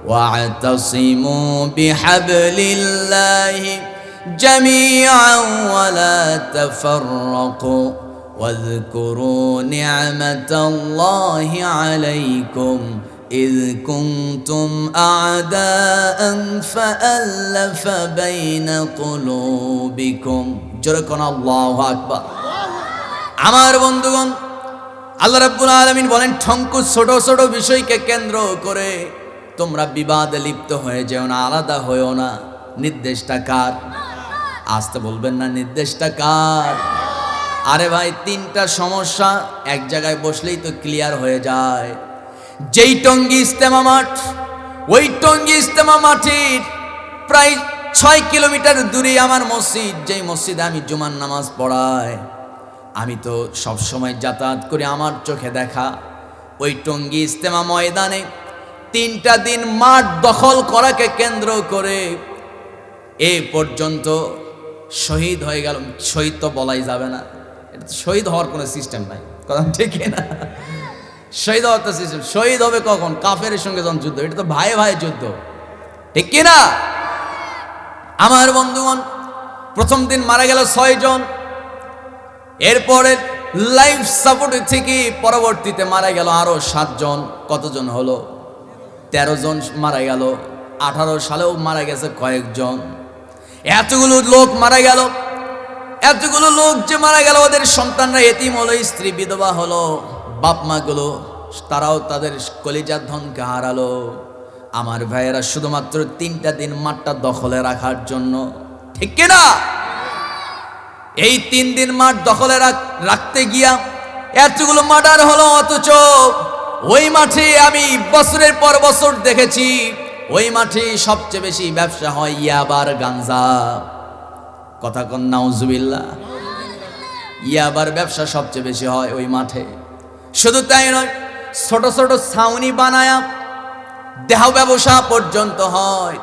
ওয়াতাসিমু বিহাবলিল্লাহি জামিআন ওয়া লা তাফাররাকু ওয়াযকুরু নি'মাতাল্লাহি আলাইকুম إذ كنتم أعداء فألف بين قلوبكم جركنا الله أكبر আমার বন্ধুগণ, আল্লাহ রাব্বুল আলামিন বলেন, ঠঙ্কু ছোট ছোট বিষয়কে কেন্দ্র করে তোমরা বিবাদে লিপ্ত হয়ে যেও না, আলাদা হয়েও না। নির্দেশটা কার? আসতে বলবেন না, নির্দেশটা কার? আরে ভাই, 3টা সমস্যা এক জায়গায় বসলেই তো ক্লিয়ার হয়ে যায়। যেই টঙ্গী ইজতেমা মাঠ, ওই টঙ্গী ইজতেমা মাঠের প্রায় 6 কিলোমিটার দূরে আমার মসজিদ, যেই মসজিদে আমি জুমার নামাজ পড়াই। আমি তো সব সময় যাতায়াত করে, আমার চোখে দেখা ওই টঙ্গী ইজতেমা ময়দানে 3টা দিন মাঠ দখল করাকে কেন্দ্র করে এ পর্যন্ত শহীদ হয়ে গেল। শহীদ তো বলাই যাবে না, এটা তো শহীদ হওয়ার কোনো সিস্টেম নাই, কথা ঠিক না? শহীদ হওয়ার তো সিস্টেম, শহীদ হবে কখন? কাফেরের সঙ্গে যখন যুদ্ধ, এটা তো ভাই ভাই যুদ্ধ। ঠিক কিনা? আমার বন্ধুগণ, প্রথম দিন মারা গেল 6 জন। এরপরে লাইফ সাপোর্ট থেকে পরবর্তীতে মারা গেল আরো 7 জন। কতজন হলো? 13 জন মারা গেল। 18 সালেও মারা গেছে কয়েকজন। এতগুলো লোক মারা গেল। এতগুলো লোক যে মারা গেল, ওদের সন্তানরা এতিম হলো, স্ত্রী বিধবা হলো, বাপ মা গুলো তারাও তাদের কলিজার ধনকে হারালো। আমার ভাইয়েরা শুধুমাত্র 3টা দিন মাঠটা দখলে রাখার জন্য, ঠিক কিনা? এই 3 দিন মাঠ দখলে রাখতে গিয়া এতগুলো মার্ডার হলো। অথচ ওই মাঠে আমি বছরের পর বছর দেখেছি, ওই মাঠে সবচেয়ে বেশি ব্যবসা হয় ইয়াবার গাঞ্জা। কথা কন নাউজুবিল্লাহ। ইয়াবার ব্যবসা সবচেয়ে বেশি হয় ওই মাঠে। শুধু তাই নয়, ছোট ছোট ছাউনি বানায়া দেহ ব্যবসা পর্যন্ত হয়।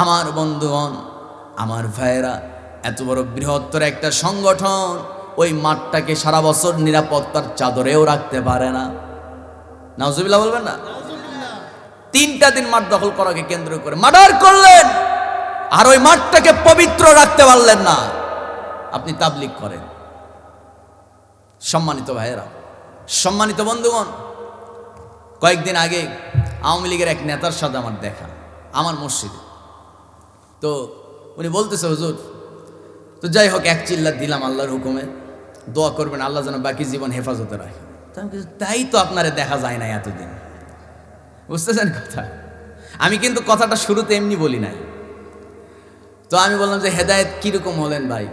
আমার বন্ধুগণ, আমার ভাইয়েরা, এত বড় বৃহত্তর একটা সংগঠন ওই মাঠটাকে সারা বছর নিরাপত্তার চাদরেও রাখতে পারে না। নাউজুবিল্লাহ বলবেন না? 3টা দিন মাঠ দখল করাকে কেন্দ্র করে মার্ডার করলেন, আর ওই মাঠটাকে পবিত্র রাখতে পারলেন না। আপনি তাবলীগ করেন। সম্মানিত ভাইয়েরা, সম্মানিত বন্ধুগণ, কয়েকদিন আগে আওয়ামী লীগের এক নেতার সাথে আমার দেখা, আমার মসজিদে। তো উনি বলতেছে, হুজুর, তো যাই হোক, 1 চিল্লা দিলাম আল্লাহর হুকুমে, দোয়া করবেন আল্লাহ যেন বাকি জীবন হেফাজতে রাখে। তাই তো আপনারে দেখা যায় না এতদিন। বুঝতেছেন কথা? আমি কিন্তু কথাটা শুরুতে এমনি বলি নাই। তো আমি বললাম যে হেদায়েত কিরকম হলেন ভাই?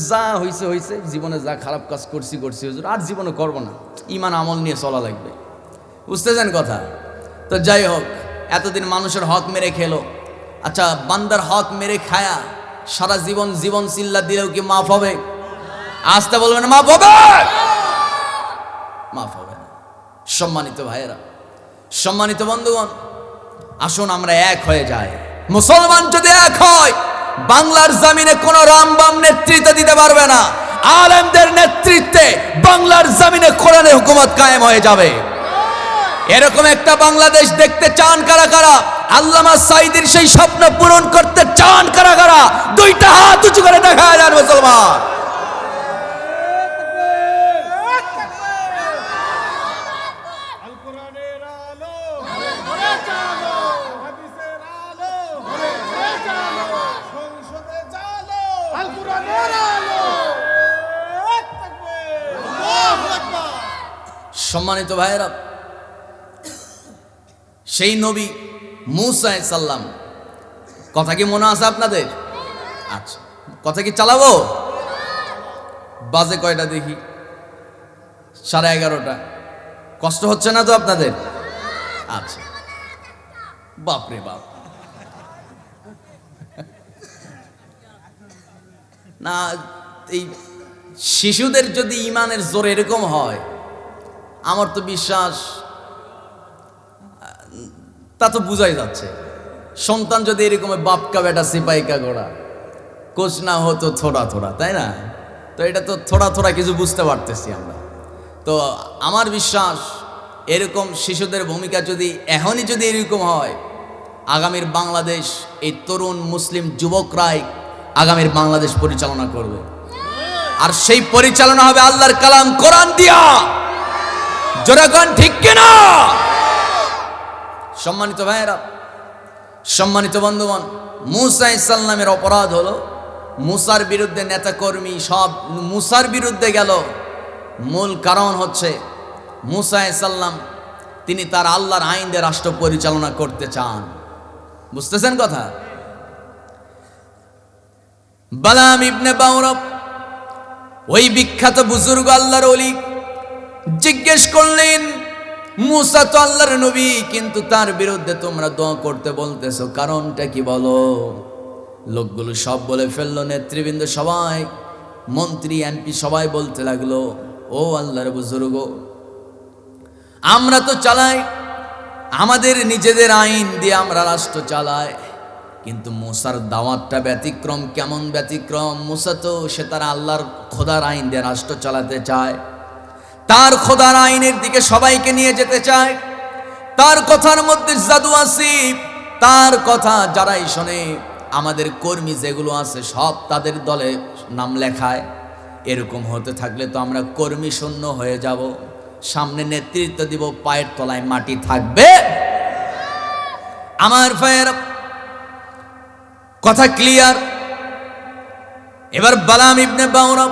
যা হয়েছে হয়েছে, জীবনে যা খারাপ কাজ করছি হুজুর, আর জীবনে করব না, ঈমান আমল নিয়ে চলা লাগবে। বুঝতেছেন কথা? তো যাই হোক, এতদিন মানুষের হক মেরে খেলো। আচ্ছা, বান্দার হক মেরে খায়া সারা জীবন চিল্লা দিলেও কি মাফ হবে? আসতে বলবেন মাফ হবে? মাফ হবে না। সম্মানিত ভাইয়েরা, সম্মানিত বন্ধুগণ, আসুন আমরা এক হয়ে যাই। মুসলমান যদি এক হয়, বাংলার জমিনে কোন রামবাম নেতৃত্ব দিতে পারবে না। আলেমদের নেতৃত্বে বাংলার জমিনে কোরআনের হুকুমত কায়েম হয়ে যাবে। এরকম একটা বাংলাদেশ দেখতে চান কারা কারা? আল্লামা সাঈদীর সেই স্বপ্ন পূরণ করতে চান কারা কারা? 2টা হাত উঁচু করে দেখা যান মুসলমান। সম্মানিত ভাইয়েরা, সেই নবী মূসা আলাইহিস সালাম কথা কি মনে আছে আপনাদের? আচ্ছা, কথা কি চালাবো? বাজে কয়টা দেখি? 11:30। কষ্ট হচ্ছে না তো আপনাদের? আচ্ছা, বাপরে বাপ। না, এই শিশুদের যদি ঈমানের জোর এরকম হয়, আমার তো বিশ্বাস তা তো বুঝাই যাচ্ছে। সন্তান যদি এরকম বাপকা বেটা সিপাইকা ঘোড়া কোচ না হতো থোড়া থোড়া, তাই না? তো এটা তো থোড়া থোড়া কিছু বুঝতে পারতেছি আমরা। তো আমার বিশ্বাস, এরকম শিশুদের ভূমিকা যদি এখনই যদি এরকম হয়, আগামীর বাংলাদেশ, এই তরুণ মুসলিম যুবকরাই আগামীর বাংলাদেশ পরিচালনা করবে। আর সেই পরিচালনা হবে আল্লাহর কালাম কোরআন দিয়া। জোরাগান ঠিক কিনা? সম্মানিত ভাইয়েরা, সম্মানিত বন্ধুগণ, মূসা আলাইহিস সালামের অপরাধ হলো, মূসার বিরুদ্ধে নেতাকর্মী সব মূসার বিরুদ্ধে গেল। মূল কারণ হচ্ছে মূসা আলাইহিস সালাম তিনি তার আল্লাহর আইন দিয়ে রাষ্ট্র পরিচালনা করতে চান। বুঝতেছেন কথা? বালাম ইবনে বাউরা, ওই বিখ্যাত বুজুর্গ আল্লাহর ওলি, জিজ্ঞেস করলেন, মূসা তো আল্লাহর নবী, কিন্তু তার বিরুদ্ধে তোমরা দোয়া করতে বলতেছো, কারণটা কি বলো? লোকগুলো সব বলে ফেললো, নেতৃবৃন্দ সবাই, মন্ত্রী এমপি সবাই বলতে লাগলো, ও আল্লাহর বুজুর্গ, আমরা তো চালাই আমাদের নিজেদের আইন দিয়ে আমরা রাষ্ট্র চালাই, কিন্তু মূসার দাওয়াতটা ব্যতিক্রম। কেমন ব্যতিক্রম? মূসা তো সে তার আল্লাহর খোদার আইন দিয়ে রাষ্ট্র চালাতে চায়, তার খোদার আইনের দিকে সবাইকে নিয়ে যেতে চায়। তার কথার মধ্যে জাদু আছে, তার কথা যারাই শোনে, আমাদের কর্মী যেগুলো আছে সব তাদের দলে নাম লেখায়। এরকম হতে থাকলে তো আমরা কর্মী শূন্য হয়ে যাব। সামনে নেতৃত্ব দিব, পায়ের তলায় মাটি থাকবে। আমার ভাইয়ের কথা ক্লিয়ার। এবার বালাম ইবনে বাউরা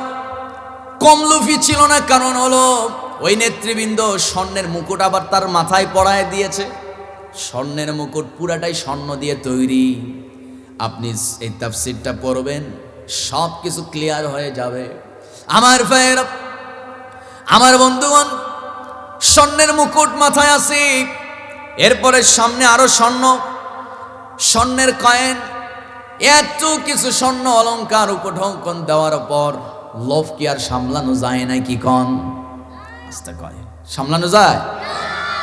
কমলুফি ছিল না, কারণ হলো ওই নেতৃবৃন্দ স্বর্ণের মুকুট আবার তার মাথায় পরায় দিয়েছে। স্বর্ণের মুকুট পুরাটাই স্বর্ণ দিয়ে তৈরি। আপনি এই তাফসীরটা পড়বেন, সব কিছু ক্লিয়ার হয়ে যাবে। আমার ভাইয়েরা, আমার বন্ধুগণ, স্বর্ণের মুকুট মাথায় আছে, এরপরে সামনে আরো স্বর্ণ, স্বর্ণের কয়েন, এত কিছু স্বর্ণ অলংকার উপঢৌকন দেওয়ার পর লোভ কি আর সামলানো যায় না? কি কন? আস্তে কয় সামলানো যায়,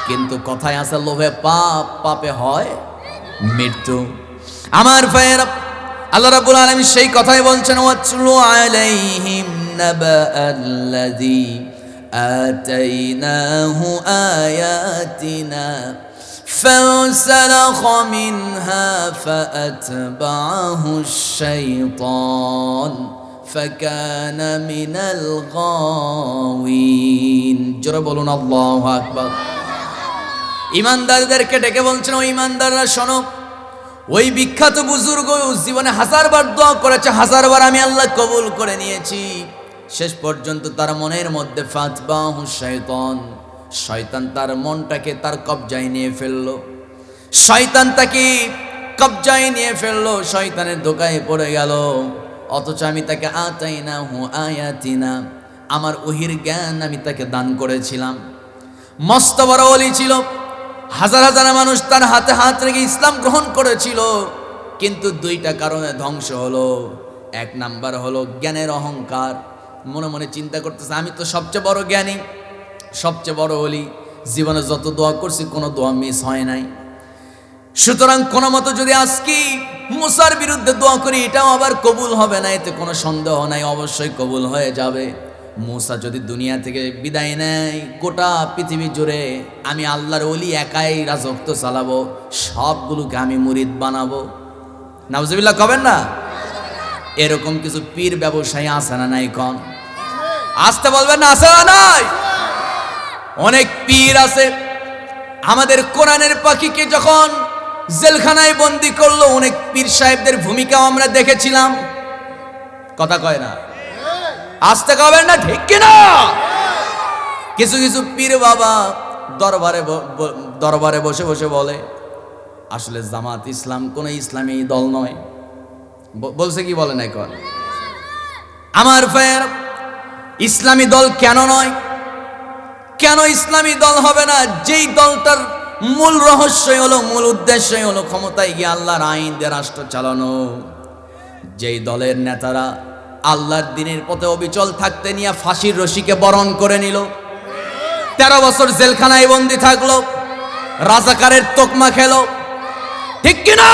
কিন্তু কথায় আছে লোভে পাপ, পাপে হয় মৃত্যু। আমার ভাইয়েরা, আল্লাহ রাব্বুল আলামিন সেই কথাই বলছেন, ওয়াতলু আলাইহিম নাবাআল্লাযী আতাইনাহু আয়াতিনা فانسلخ منها فأتبعه الشيطان فكان من الغاوين। জোরে বলুন আল্লাহু আকবার। ইমানদারদেরকে ডেকে বলছেন, ও ইমানদাররা শোনো, ওই বিখ্যাত বুজুর্গ জীবনে 1000 বার দোয়া করেছে, 1000 বার আমি আল্লাহ কবুল করে নিয়েছি। শেষ পর্যন্ত তার মনের মধ্যে ফাতবাহু শাইতান, শয়তান তার মনটাকে তার কবজায় নিয়ে ফেললো। শয়তান তাকে কবজায় নিয়ে ফেললো, শয়তানের ধোকায় পড়ে গেল। অথচ আমি তাকে আতাইনাহু আয়াতিনা, আমার ওহির জ্ঞান আমি তাকে দান করেছিলাম। মস্ত বড় ওলি ছিল, হাজার হাজার মানুষ তার হাতে হাত রেখে ইসলাম গ্রহণ করেছিল। কিন্তু দুইটা কারণে ধ্বংস হলো। এক নাম্বার হলো জ্ঞানের অহংকার। মনে মনে চিন্তা করতেছে, আমি তো সবচেয়ে বড় জ্ঞানী, সবচেয়ে বড় ওলি, জীবনে যত দোয়া করছি কোনো দোয়া মিস হয় নাই। সুতরাং কোনো মতো যদি আজকে মুসার বিরুদ্ধে দোয়া করি, এটাও আবার কবুল হবে না, এতে কোনো সন্দেহ নাই, অবশ্যই কবুল হয়ে যাবে। মুসা যদি দুনিয়া থেকে বিদায় নেয়, গোটা পৃথিবী জুড়ে আমি আল্লাহর ওলি একাই রাজত্ব চালাবো, সবগুলোকে আমি মুরিদ বানাবো। নাউজুবিল্লাহ কবেন না? এরকম কিছু পীর ব্যবসায়ী আছে না নাই? কন আসতে বলবেন না, আছে না নাই? অনেক পীর আছে। আমাদের কোরআনের পাখিকে যখন জেলখানায় বন্দি করলো, অনেক পীর সাহেবদের ভূমিকাও আমরা দেখেছিলাম। কথা কয় না? আসতে কবেন না, ঠিক কিনা? কিছু কিছু পীর বাবা দরবারে বসে বসে বলে, আসলে জামাত ইসলাম কোন ইসলামী দল নয়। বলছে কি বলে না? কর আমার ভাইয়ের, ইসলামী দল কেন নয়? কেন ইসলামী দল হবে না? যেই দলটার মূল রহস্যই হলো, মূল উদ্দেশ্যই হলো ক্ষমতায় গিয়ে আল্লাহর আইন দিয়ে রাষ্ট্র চালানো। যেই দলের নেতারা আল্লাহর দ্বীনের পথে অবিচল থাকতে নিয়ে ফাঁসির রশিকে বরণ করে নিল, 13 বছর জেলখানায় বন্দী থাকলো, রাজাকারের তোকমা খেলো, ঠিক কিনা?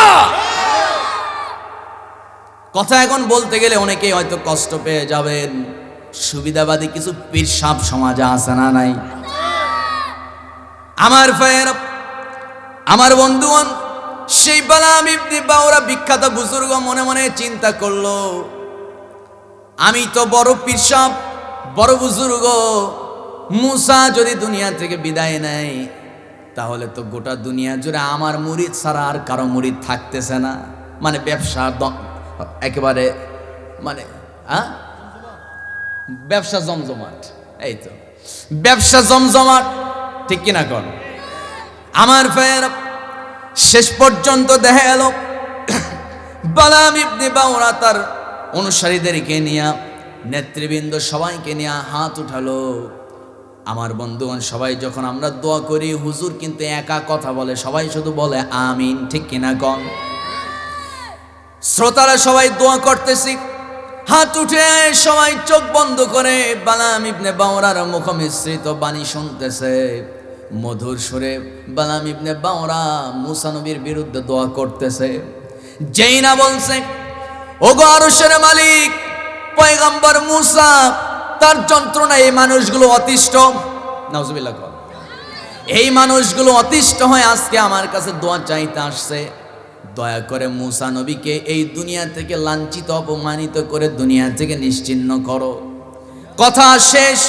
কথা এখন বলতে গেলে অনেকেই হয়তো কষ্ট পেয়ে যাবেন। সুবিধাবাদী কিছু পীর সাপ সমাজে আছে না নাই? আমার ভাইয়ের, আমার বন্ধুগণ, সেই বালাম ইবনে বাউরা বিখ্যাত বুজুর্গ মনে মনে চিন্তা করলো, আমি তো বড় পীর সাপ, বড় বুজুর্গ, মুসা যদি দুনিয়া থেকে বিদায় নেয়, তাহলে তো গোটা দুনিয়া জুড়ে আমার মুরিদ ছাড়া আর কারো মুরিদ থাকতেছে না। মানে ব্যবসা একেবারে, মানে ব্যবসা জমজমাট। এই তো ব্যবসা জমজমাট, ঠিক কিনা? কর আমার ভাইয়ের, শেষ পর্যন্ত দেখা গেল বালাম ইবনে বাউরা তার অনুসারীদেরকে নিয়ে, নেতৃবৃন্দ সবাইকে নিয়ে হাত উঠালো। আমার বন্ধুগণ, সবাই যখন আমরা দোয়া করি, হুজুর কিন্তু একা কথা বলে, সবাই শুধু বলে আমিন, ঠিক কিনা? কন শ্রোতারা সবাই দোয়া করতেছি, হাত উঠে সবাই চোখ বন্ধ করে বালাম ইবনে বাউরার মুখ মিশ্রিত বাণী শুনতেছে। মধুর সুরে বালাম ইবনে বাউরা মুসা নবীর বিরুদ্ধে দোয়া করতেছে। যেই না বলছে, ওগো আরশের মালিক, পয়গম্বর মুসা, তার যন্ত্রণায় এই মানুষগুলো অতিষ্ঠ। নাউজুবিল্লাহ। এই মানুষগুলো অতিষ্ঠ হয়ে আজকে আমার কাছে দোয়া চাইতে আসছে। দয়া করে মূসা নবীকে এই দুনিয়া থেকে লাঞ্ছিত অপমানিত করে দুনিয়া থেকে নিশ্চিহ্ন করো। কথা শেষ,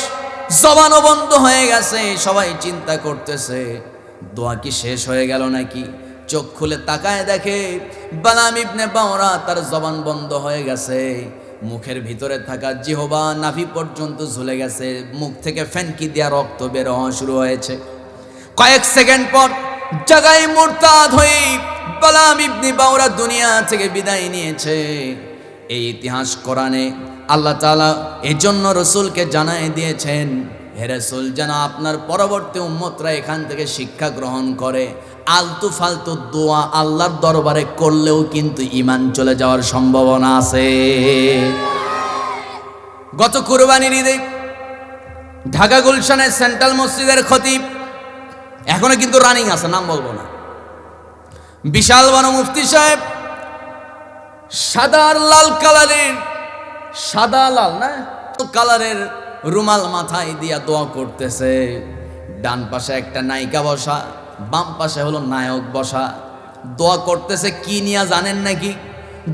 জবানও বন্ধ হয়ে গেছে। সবাই চিন্তা করতেছে দোয়া কি শেষ হয়ে গেল নাকি? চোখ খুলে তাকায় দেখে বালাম ইবনে বাওরা তার জবান বন্ধ হয়ে গেছে, মুখের ভিতরে থাকা জিহবা নাভি পর্যন্ত ঝুলে গেছে, মুখ থেকে ফেনকি দেওয়া রক্ত বের হওয়া শুরু হয়েছে। কয়েক সেকেন্ড পর জাগায় মুরতাদ হয়ে বালাম ইবনে বাওরা দুনিয়া থেকে বিদায় নিয়েছে। এই ইতিহাস কোরআনে আল্লাহ তাআলা এই জন্য রসুলকে জানায় দিয়েছেন, হে রাসূল, যেন আপনার পরবর্তী উম্মতরা এখান থেকে শিক্ষা গ্রহণ করে। আলতু ফালতু দোয়া আল্লাহর দরবারে করলেও কিন্তু ঈমান চলে যাওয়ার সম্ভাবনা আছে। গত কুরবানির ঈদে ঢাকা গুলশানের সেন্ট্রাল মসজিদের খতিব এখনো কিন্তু রানিং আছে, নাম বলবো না, বিশাল বড় মুফতি সাহেব সাদা আর লাল কালারের, সাদা লাল না কালারের রুমাল মাথায় দিয়া দোয়া করতেছে। ডান পাশে একটা নায়িকা বসা, বাম পাশে হলো নায়ক বসা। দোয়া করতেছে কি নিয়ে জানেন নাকি?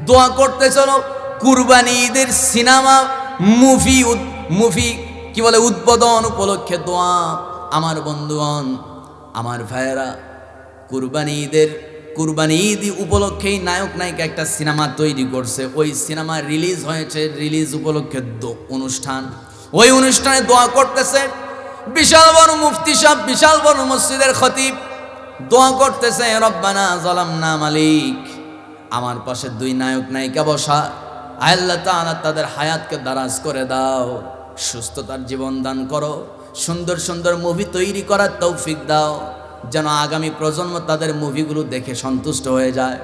দোয়া করতেছে হলো কুরবানি ঈদের সিনেমা মুভি কি বলে উদ্বোধন উপলক্ষে দোয়া। আমার বন্ধুগণ, আমার ভাইয়েরা, কুরবানি ঈদ উপলক্ষেই নায়ক নায়িকা একটা সিনেমা তৈরি করছে। ওই সিনেমা রিলিজ হয়েছে, রিলিজ উপলক্ষে অনুষ্ঠান, ওই অনুষ্ঠানে দোয়া করতেছে। বিশাল বড় মুফতি সাহেব, বিশাল বড় মসজিদের খতিব দোয়া করতেছে, রব্বানা যালামনা মালিক, আমার পাশে দুই নায়ক নায়িকা বসা, আল্লাহ তাআলা তাদের হায়াতকে দারাজ করে দাও, সুস্থতার জীবন দান করো, সুন্দর সুন্দর মুভি তৈরি করার তৌফিক দাও, যেন আগামী প্রজন্ম তাদের মুভিগুলো দেখে সন্তুষ্ট হয়ে যায়,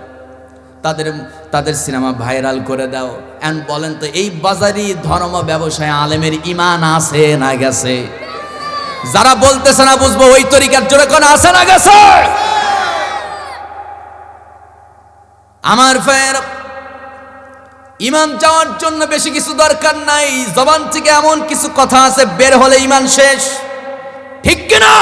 তাদের সিনেমা ভাইরাল করে দাও। এন্ড বলেন তো, এই বাজারি ধর্ম ব্যবসায় আলেমের ঈমান আছে না গেছে? যারা বলতেছে না বুঝবো ওই তরিকার জোরে কোন আছে না গেছে? আমার ভাইয়ের, ঈমান যাওয়ার জন্য বেশি কিছু দরকার নাই। জবান থেকে এমন কিছু কথা আছে বের হলে ঈমান শেষ, ঠিক কিনা?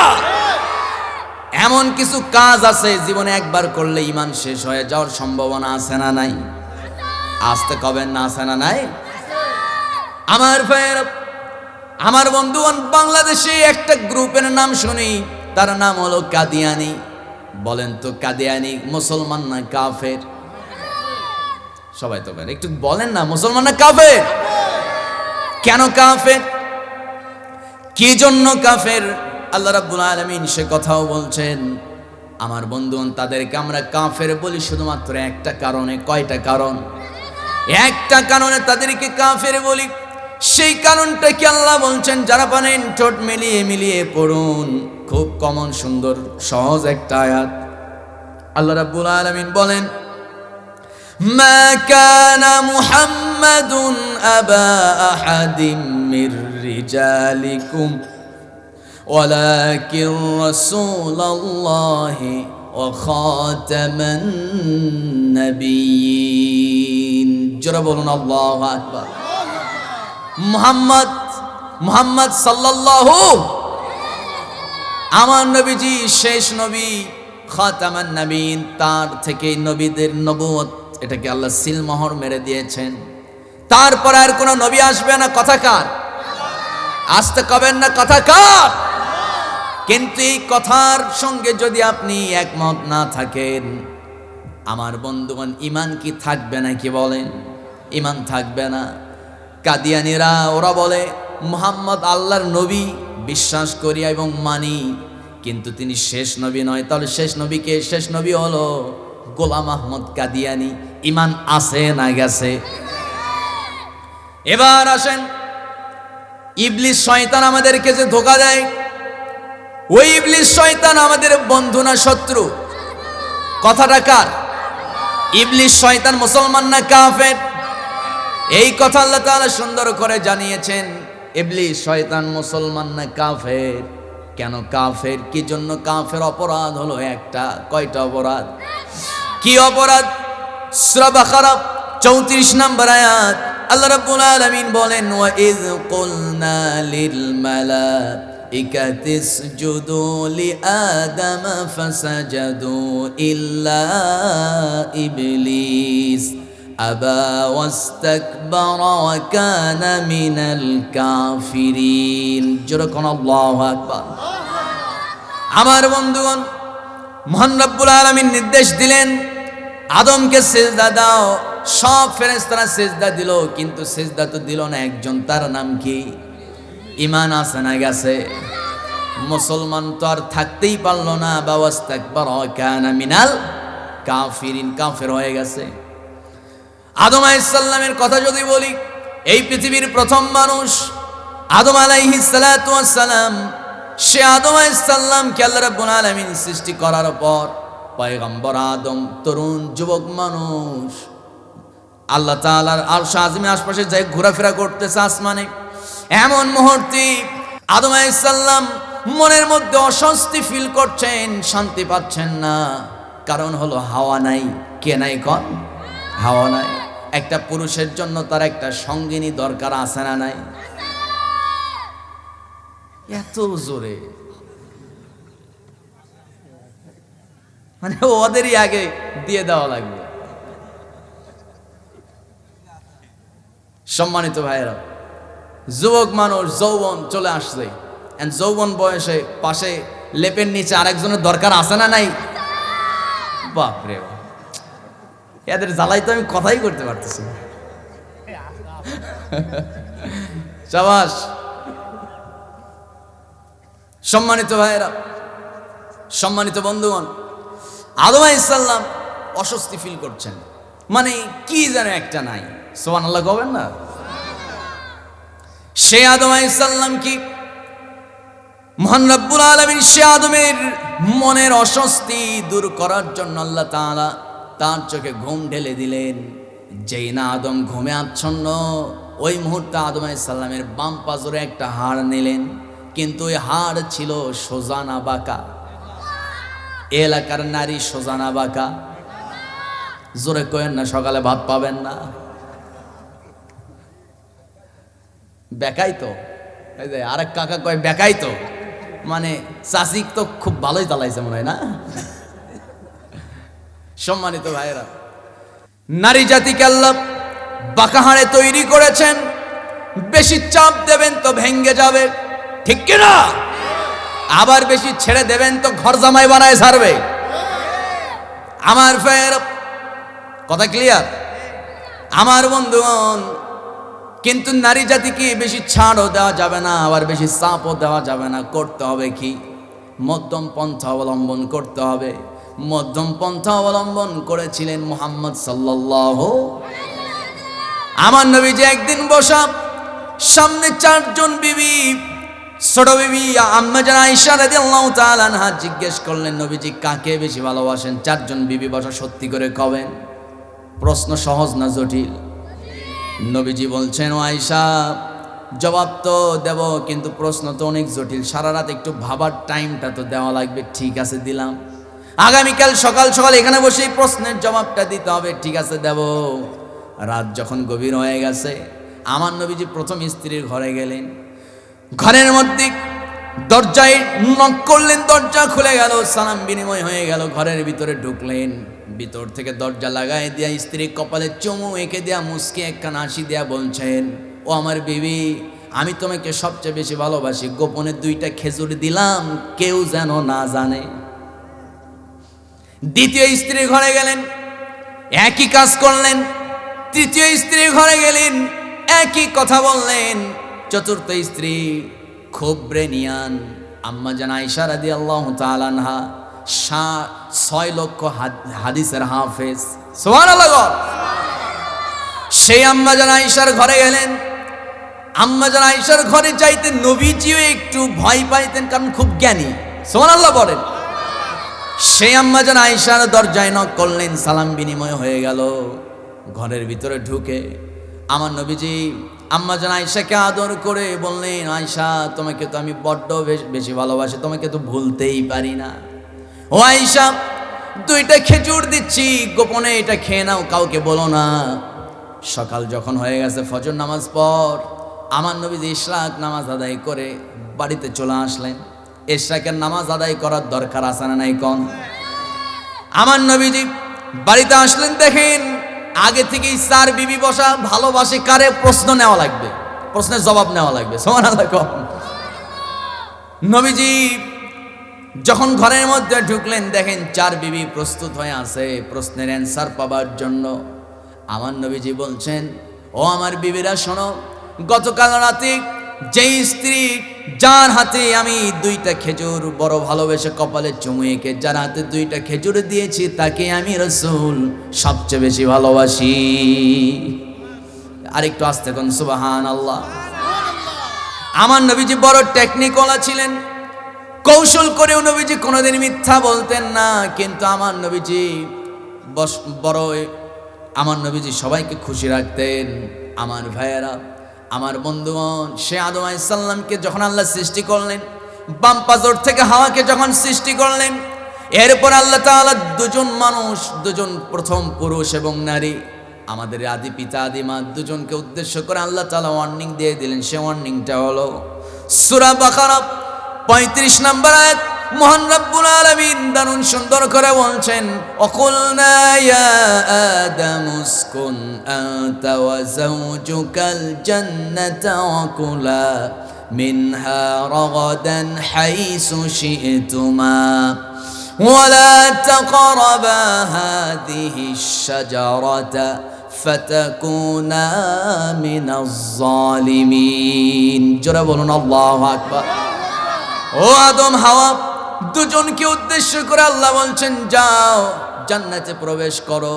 এমন কিছু কাজ আছে জীবনে একবার করলে ঈমান শেষ হয়ে যাওয়ার সম্ভাবনা আছে না নাই? আসতে কবেন না আছে না নাই? আমার ভাইয়ের, আমার বন্ধুগণ, বাংলাদেশে একটা গ্রুপের নাম শুনি, তার নাম হলো কাদিয়ানি। বলেন তো, কাদিয়ানি মুসলমান না কাফের? সবাই তো বলেন, একটু বলেন না, মুসলমান না কাফের? কেন কাফের? কি জন্য কাফের? আল্লাহ রাব্বুল আলামিন সে কথাও বলছেন। আমার বন্ধুগণ, তাদেরকে আমরা কাফের বলি শুধুমাত্র একটা কারণে। কয়টা কারণ? একটা কারণে তাদেরকে কাফের বলি। সেই কারণটা কি আল্লাহ বলছেন, যারা পারেন ঠোঁট মিলিয়ে মিলিয়ে পড়ুন। খুব কমন, সুন্দর, সহজ একটা আয়াত। আল্লাহ রাব্বুল আলামিন বলেন, মা কানা মুহাম্মাদুন আবা আহাদিম মির রিজালিকুম ওয়ালাকিন রাসূলুল্লাহি ওয়া খাতামান নাবিয়্যিন। জোরে বলুন আল্লাহু আকবার। মুহাম্মদ সাল্লাল্লাহু, আমার নবীজি শেষ নবী, খাতামান নবীন, তার থেকে নবীদের নবুয়ত এটাকে আল্লাহ সিলমোহর মেরে দিয়েছেন। তারপর আর কোন নবী আসবে না। কথা কার? আসতে কবেন না, কথা কার? কিন্তু এই কথার সঙ্গে যদি আপনি একমত না থাকেন, আমার বন্ধুগণ, ঈমান কি থাকবে না? কি বলেন? ঈমান থাকবে না। কাদিয়ানীরা ওরা বলে মুহাম্মদ আল্লাহর নবী, বিশ্বাস করি এবং মানি, কিন্তু তিনি শেষ নবী নয়। তাহলে শেষ নবী কে? শেষ নবী হলো গোলাম আহমদ কাদিয়ানী। ঈমান আছে না গেছে? এবার আসেন, ইবলিস শয়তান আমাদেরকে যে ধোঁকা দেয়, ওই ইবলিস শয়তান আমাদের বন্ধু না শত্রু? কথাটা কার? ইবলিস শয়তান মুসলমান না কাফের? এই কথা আল্লাহ তাআলা সুন্দর করে জানিয়েছেন। ইবলিস শয়তান মুসলমান না কাফের? কেন কাফের? কি জন্য কাফের? অপরাধ হলো একটা। কয়টা অপরাধ? কি অপরাধ? সূরা বাকারা 34 নম্বর আয়াত, আল্লাহ রাব্বুল আলামিন বলেন, ওয়া ইয কুলনা লিল اسجدوا لآدم فسجدوا إلا إبليس أبى واستكبر وكان من الكافرين جركن الله أكبر আমার বন্ধুগণ মহান রব্বুল আলামিন নির্দেশ দিলেন আদমকে সিজদা দাও সব ফেরেশতারা সিজদা দিল কিন্তু সিজদা তো দিল না একজন তার নাম কি ঈমান আছে না গেছে মুসলমান তো আর থাকতেই পারলো না বাওয়াস্তাকবার কানা মিনাল কাফিরিন কাফের হয়ে গেছে আদম আলাইহিস সালামের কথা যদি বলি এই পৃথিবীর প্রথম মানুষ আদম আলাইহিস সালাতু ওয়াস সালাম সে আদম আলাইহিস সালামকে আল্লাহ রাব্বুল আলামিন সৃষ্টি করার পর পয়গম্বর আদম তরুণ যুবক মানুষ আল্লাহ তাআলার আরশ আজিমের আশপাশে যায় ঘোরাফেরা করতেছে আসমানে এমন মুহূর্তে আদম আলাইহিস সালাম মনের মধ্যে অস্বস্তি ফিল করছেন শান্তি পাচ্ছেন না কারণ হলো হাওয়া নাই কে নাই কোন হাওয়া নাই একটা পুরুষের জন্য তার একটা সঙ্গিনী দরকার আছে না নাই এত জোরে মানে ওদেরই আগে দিয়ে দেওয়া লাগবে সম্মানিত ভাইয়েরা যুবক মানুষ যৌবন চলে আসছে যৌবন বয়সে পাশে লেপের নিচে আরেকজনের দরকার আছে না নাই বাপরে এদের জ্বালাই তো আমি কথাই করতে পারতেছি না শাবাশ সম্মানিত ভাইয়েরা সম্মানিত বন্ধুগণ আদম আলাইহিস সালাম অস্বস্তি ফিল করছেন মানে কি যেন একটা নাই সুবহানাল্লাহ কবেন না সে আদম আলাইহিস সালাম কি মহান রব্বুল আলামিন সে আদমের মনের অস্বস্তি দূর করার জন্য আল্লাহ তাআলা তার চোখে ঘুম ঢেলে দিলেন যেই না আদম ঘুমে আচ্ছন্ন ওই মুহূর্তে আদম আলাইহিস সালামের বাম পাজরে একটা হাড় নিলেন কিন্তু ওই হাড় ছিল সোজানা বাঁকা এলাকার নারী সোজানা বাঁকা জোরে কয়েন না সকালে ভাত পাবেন না বেকাই তো এই যে আরেক কাকা কয় বেকাই তো মানে চাষিক তো খুব ভালোই চালাইছে মনে হয় না সম্মানিত ভাইয়েরা নারী জাতিকে আল্লাহ বাঁকা হাড়ে তৈরি করেছেন বেশি চাপ দেবেন তো ভেঙ্গে যাবে ঠিক কিনা আবার বেশি ছেড়ে দেবেন তো ঘর জামাই বানায় ছাড়বে আমার ফের কথা ক্লিয়ার আমার বন্ধুগণ কিন্তু নারী জাতিকে বেশি ছাড়ও দেওয়া যাবে না আবার বেশি চাপও দেওয়া যাবে না করতে হবে কি মধ্যম পন্থা অবলম্বন করতে হবে মধ্যম পন্থা অবলম্বন করেছিলেন মুহাম্মদ সাল্লাল্লাহু আমার নবীজি একদিন বসা সামনে চারজন বিবি ছোট বিবি আম্মা জান আয়েশা রাদিয়াল্লাহু তাআলা আনহা জিজ্ঞেস করলেন নবীজি কাকে বেশি ভালোবাসেন চারজন বিবি বসা সত্যি করে কবেন প্রশ্ন সহজ না জটিল নবীজি বলছেন ও আয়েশা জবাব তো দেব কিন্তু প্রশ্ন তো অনেক জটিল সারা রাত একটু ভাবার টাইমটা তো দেওয়া লাগবে ঠিক আছে দিলাম আগামীকাল সকাল সকাল এখানে বসে এই প্রশ্নের জবাবটা দিতে হবে ঠিক আছে দেব রাত যখন গভীর হয়ে গেছে আমার নবীজি প্রথম স্ত্রীর ঘরে গেলেন ঘরের মধ্যে দরজায় নক করলেন দরজা খুলে গেল সালাম বিনিময় হয়ে গেল ঘরের ভিতরে ঢুকলেন ভিতর থেকে দরজা লাগাই দিয়া স্ত্রী কপালে চুমু এঁকে দেয়া মুস্কি একখান হাসি দেয়া বলছেন ও আমার বিবি আমি তোমাকে সবচেয়ে বেশি ভালোবাসি গোপনে 2টা খেজুর দিলাম কেউ যেন না জানে দ্বিতীয় স্ত্রীর ঘরে গেলেন একই কাজ করলেন তৃতীয় স্ত্রীর ঘরে গেলেন একই কথা বললেন চতুর্থ স্ত্রী খুব ব্রেনিয়ান আম্মা জান আয়েশা রাদিয়াল্লাহু তাআলা আনহা 6 লক্ষ হাদিসের হাফেজ সুবহানাল্লাহ সেই আম্মা জান আয়েশার ঘরে গেলেন আম্মা জান আয়েশার ঘরে যাইতে নবীজিও একটু ভয় পাইতেন কারণ খুব জ্ঞানী সুবহানাল্লাহ বলেন সেই আম্মা জান আয়েশার দরজায় নক করলেন সালাম বিনিময় হয়ে গেল ঘরের ভিতরে ঢুকে আমার নবীজি আম্মা জান আয়েশাকে আদর করে বললেন আয়েশা তোমাকে তো আমি বড্ড বেশি ভালোবাসি তোমাকে তো ভুলতেই পারি না ও আয়েশা 2টা খেজুর দিচ্ছি গোপনে এটা খেয়ে নাও কাউকে বলো না সকাল যখন হয়ে গেছে ফজর নামাজ পর আমার নবীজি ইশরাক নামাজ আদায় করে বাড়িতে চলে আসলেন। ইশরাকের নামাজ আদায় করার দরকার আছে না নাই কোন? আমার নবীজি বাড়িতে আসলেন, দেখেন আগে থেকেই 4 বিবি বসা। ভালোবাসে কারে? প্রশ্ন নেওয়া লাগবে, প্রশ্নের জবাব নেওয়া লাগবে। সুবহানাল্লাহ। নবীজি যখন ঘরের মধ্যে ঢুকলেন, দেখেন 4 বিবি প্রস্তুত হয়ে আছে প্রশ্নের অ্যান্সার পাবার জন্য। আমার নবীজি বলছেন, ও আমার বিবিরা শোনো, গতকাল রাতে যেই স্ত্রী যার হাতে আমি 2টা খেজুর বড় ভালোবেসে কপালে চুমু এঁকে যার হাতে 2টা খেজুর দিয়েছি, তাকে আমি রাসূল সবচেয়ে বেশি ভালোবাসি। আরেকটু আস্তে কোন সুবহানাল্লাহ। আমার নবীজি বড় টেকনিকওয়ালা ছিলেন, কৌশল করেও নবীজি কোনোদিন মিথ্যা বলতেন না। কিন্তু আমার নবীজি আমার নবীজি সবাইকে খুশি রাখতেন। আমার ভাইয়েরা, আমার বন্ধুগণ, সে আদম আলাইহিস সালামকে যখন আল্লাহ সৃষ্টি করলেন, বাম পাজর থেকে হাওয়াকে যখন সৃষ্টি করলেন, এরপর আল্লাহ তাআলা 2জন মানুষ, 2জন প্রথম পুরুষ এবং নারী, আমাদের আদি পিতা আদি মা 2জনকে উদ্দেশ্য করে আল্লাহ তাআলা ওয়ার্নিং দিয়ে দিলেন। সে ওয়ার্নিংটা হলো সূরা বাকারা 35 নম্বর আয়াত। মহান রব্বুল আলামিন দারুণ সুন্দর করে বলছেন, ওয়াকুলনা ইয়া আদামু উসকুন আনতা ওয়া যাওজুকাল জান্নাতা ওয়া কুলা মিনহা রাগাদান হাইসু শি'তুমা ওয়া লা তাকরাবা হাযিহিশ শাজারাতা ফাতাকুনা মিনাজ জালিমিন। জোরে বলুন আল্লাহু আকবার। ও আদম হাওয়া 2জনকে উদ্দেশ্য করে আল্লাহ বলছেন, যাও জান্নাতে প্রবেশ করো,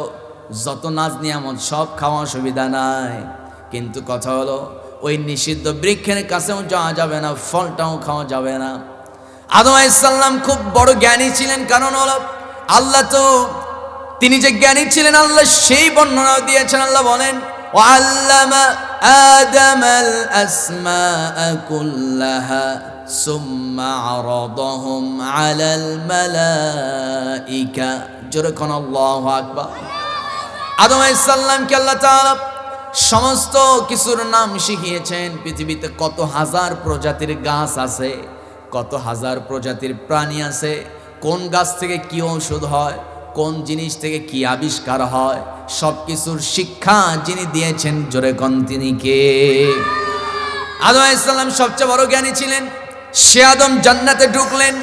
যত নাজ নিয়ামত সব খাওয়া সুবিধা নাই, কিন্তু কথা হলো ওই নিষিদ্ধ বৃক্ষের কাছেও যাওয়া যাবে না, ফলটাও খাওয়া যাবে না। আদম আলাইহিস সালাম খুব বড় জ্ঞানী ছিলেন, কারণ হলো আল্লাহ তো তিনি যে জ্ঞানী ছিলেন আল্লাহ সেই বর্ণনা দিয়েছেন। আল্লাহ বলেন, ওয়াল্লামা আদামাল আসমাআ কুল্লাহা সুম্মা আরাদাহুম আলাল মালাইকা। জোরে কোন আল্লাহু আকবার। আদম আলাইহিস সালামকে আল্লাহ তাআলা সমস্ত কিছুর নাম শিখিয়েছেন। পৃথিবীতে কত হাজার প্রজাতির গাছ আছে, কত হাজার প্রজাতির প্রাণী আছে, কোন গাছ থেকে কি ঔষধ হয়, কোন জিনিস থেকে কি আবিষ্কার হয়, সব কিছুর শিক্ষা যিনি দিয়েছেন, জোরে কোন তিনি কে? আদম আলাইহিস সালাম সবচেয়ে বড় জ্ঞানী ছিলেন। সে আদম জান্নাতে ঢুকলেন,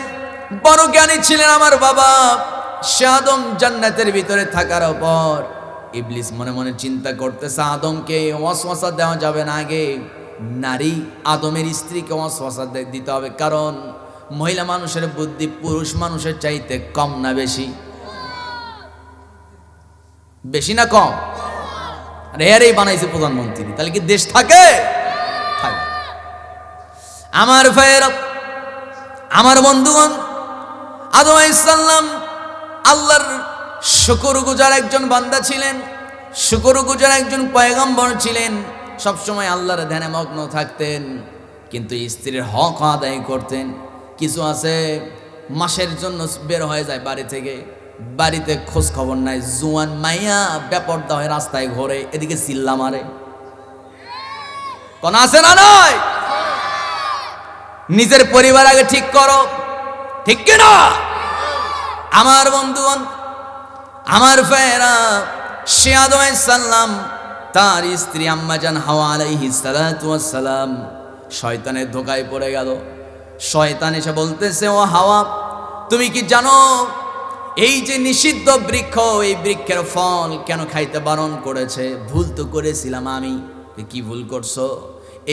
বড় জ্ঞানী ছিলেন আমার বাবা। সে আদম জান্নাতের ভিতরে থাকার পর ইবলিস মনে মনে চিন্তা করতেছে, আদমকে ওয়াসওয়াসা দেওয়া যাবে না, আগে নারী আদমের স্ত্রীকে ওয়াসওয়াসা দিতে হবে, কারণ মহিলা মানুষের বুদ্ধি পুরুষ মানুষের চাইতে কম না বেশি? বেশি না কম? আরে এরই বানাইছে প্রধানমন্ত্রী, তাহলে কি দেশ থাকে? থাকে। আমার ভাইয়েরা, আমার বন্ধুগণ, আদম আলাইহিস সালাম আল্লাহর শুকরগুজার একজন বান্দা ছিলেন, শুকরগুজার একজন পয়গম্বর ছিলেন। সবসময় আল্লাহর ধ্যানে মগ্ন থাকতেন, কিন্তু স্ত্রীর হক আদায় করতেন। কিছু আছে মাসের জন্য বের হয়ে যায় বাড়ি থেকে, বাড়িতে খোঁজ খবর নাই, জুয়ান মাইয়া বেপরদা হয়ে রাস্তায় ঘোরে, এদিকে চিল্লা মারে। কোন আছে না নয়? নিজের পরিবার আগে ঠিক করো, ঠিক কিনা? আমার বন্ধুগণ, আমার ভাইয়েরা, সে আদম আলাইহিস সালাম তার স্ত্রী আম্মাজান হাওয়া আলাইহিস সালাতু ওয়াস সালাম শয়তানের ধোঁকায় পড়ে গেল। শয়তান এসে বলতেছে, ও হাওয়া, তুমি কি জানো এই যে নিষিদ্ধ বৃক্ষ, এই বৃক্ষের ফল কেন খাইতে বারণ করেছে? ভুল তো করেছিলাম আমি। কি ভুল করছো?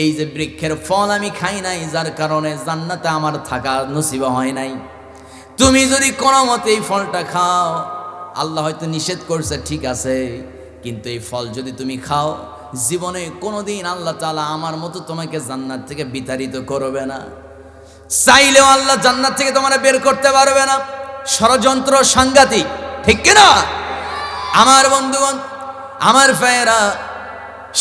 এই যে বৃক্ষের ফল আমি খাই নাই, যার কারণে জান্নাতে আমার থাকা নসিব হয় নাই। তুমি যদি কোনো মতে এই ফলটা খাও, আল্লাহ হয়তো নিষেধ করছে ঠিক আছে, কিন্তু এই ফল যদি তুমি খাও, জীবনে কোনোদিন আল্লাহ তাআলা আমার মতো তোমাকে জান্নাত থেকে বিতাড়িত করবে না। চাইলেও আল্লাহ জান্নাত থেকে তোমার বের করতে পারবে না। ষড়যন্ত্র সাংঘাতিক, ঠিক কিনা? আমার বন্ধুগণ, আমার ভাইয়েরা,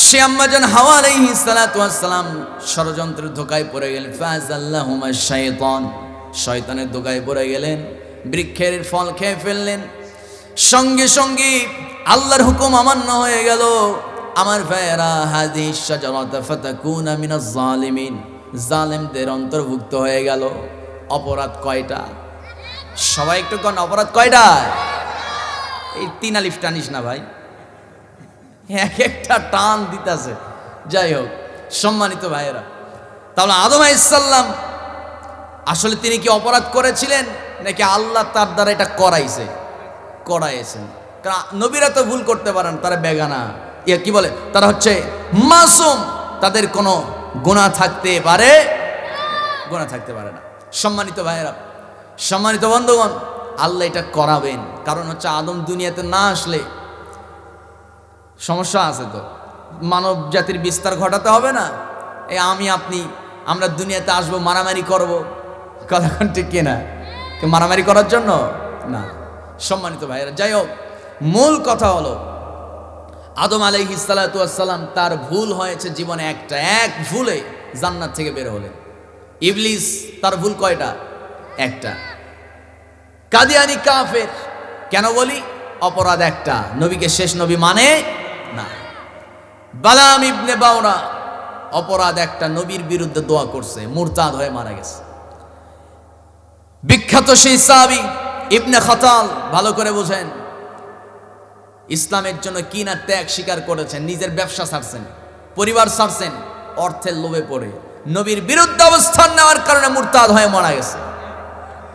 সে আম্মাজান হাওয়া আলাইহিস সালাতু ওয়াস সালাম ষড়যন্ত্রের ধোঁকায় পড়ে গেলেন। ফাযাল্লাহুমা শাইতান, শয়তানের ধোঁকায় পড়ে গেলেন, বৃক্ষের ফল খেয়ে ফেললেন। সঙ্গে সঙ্গে আল্লাহর হুকুম অমান্য হয়ে গেল। আমার ভাইয়েরা, হাদিস শাজারাতা ফাতাকুনা মিনাজ জালিমিন, জালেমদের অন্তর্ভুক্ত হয়ে গেল। অপরাধ কয়টা? সবাই একটু কোন অপরাধ কয়টা? এই 3 আলিফ টানিস না ভাই, এক একটা টান দিতেছে। যাই হোক, সম্মানিত ভাইয়েরা, তাহলে আদম আলাইহিস সালাম আসলে তিনি কি অপরাধ করেছিলেন নাকি আল্লাহ তার দ্বারা এটা করাইছেন? কারণ নবীরা তো ভুল করতে পারেন, তারা বেগানা, কি বলে, তারা হচ্ছে মাসুম, তাদের কোনো গুনাহ থাকতে পারে না। সম্মানিত ভাইয়েরা, সম্মানিত বন্ধুগণ, আল্লাহ এটা করাবেন, কারণ হচ্ছে আদম দুনিয়াতে না আসলে সমস্যা আছে, তো মানব জাতির বিস্তার ঘটাতে হবে না? এই আমরা দুনিয়াতে আসবো, মারামারি করব, কথা ঠিক কিনা? মারামারি করার জন্য না। সম্মানিত ভাইয়েরা, যাই হোক, মূল কথা হলো আদম আলাইহিস সালাতু ওয়াস সালাম, তার ভুল হয়েছে জীবনে এক ভুলে জান্নাত থেকে বের হলেন। ইবলিস, তার ভুল কয়টা? একটা। কাদিয়ানি কাফের, কেন বলি? অপরাধ একটা, নবীকে শেষ নবী মানে না। বালাম ইবনে বাউরা, অপরাধ একটা, নবীর বিরুদ্ধে দোয়া করছে, মুরতাদ হয়ে মারা গেছে। বিখ্যাত সেই সাহাবী ইবনে খাতাল, ভালো করে বুঝেন, ইসলামের জন্য কি না ত্যাগ স্বীকার করেছেন, নিজের ব্যবসা ছাড়ছেন, পরিবার ছাড়ছেন, অর্থের লোভে পড়ে নবীর বিরুদ্ধে অবস্থান নেওয়ার কারণে মুরতাদ হয়ে মারা গেছে।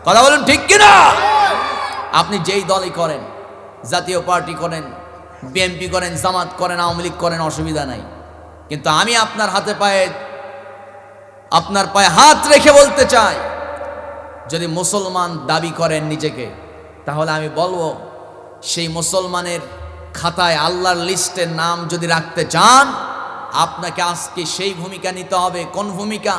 কথা বলুন ঠিক কিনা? আপনি যেই দলই করেন, জাতীয় পার্টি করেন, বিএনপি করেন, জামাত করেন, আওয়ামী লীগ করেন, অসুবিধা নাই, কিন্তু আমি আপনার পায়ে হাত রেখে বলতে চাই, যদি মুসলমান দাবি করেন নিজেকে, তাহলে আমি বলবো সেই মুসলমানের খাতায় আল্লাহর লিস্টের নাম যদি রাখতে চান, আপনাকে আজকে সেই ভূমিকা নিতে হবে। কোন ভূমিকা?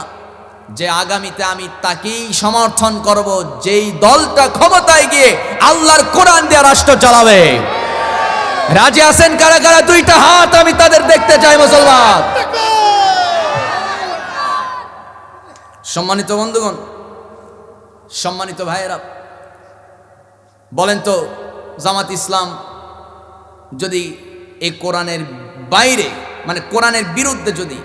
যে আগামীতে আমি তাকেই সমর্থন করব যেই দলটা ক্ষমতায় গিয়ে আল্লাহর কোরআন দিয়ে রাষ্ট্র চালাবে। রাজি আছেন কারা কারা? দুইটা হাত আমি তাদের দেখতে চাই মুসলমান। সম্মানিত বন্ধুগণ, সম্মানিত ভাইয়েরা, বলেন তো, জামাত ইসলাম যদি এই কোরআনের বাইরে, মানে কোরআনের বিরুদ্ধে যদি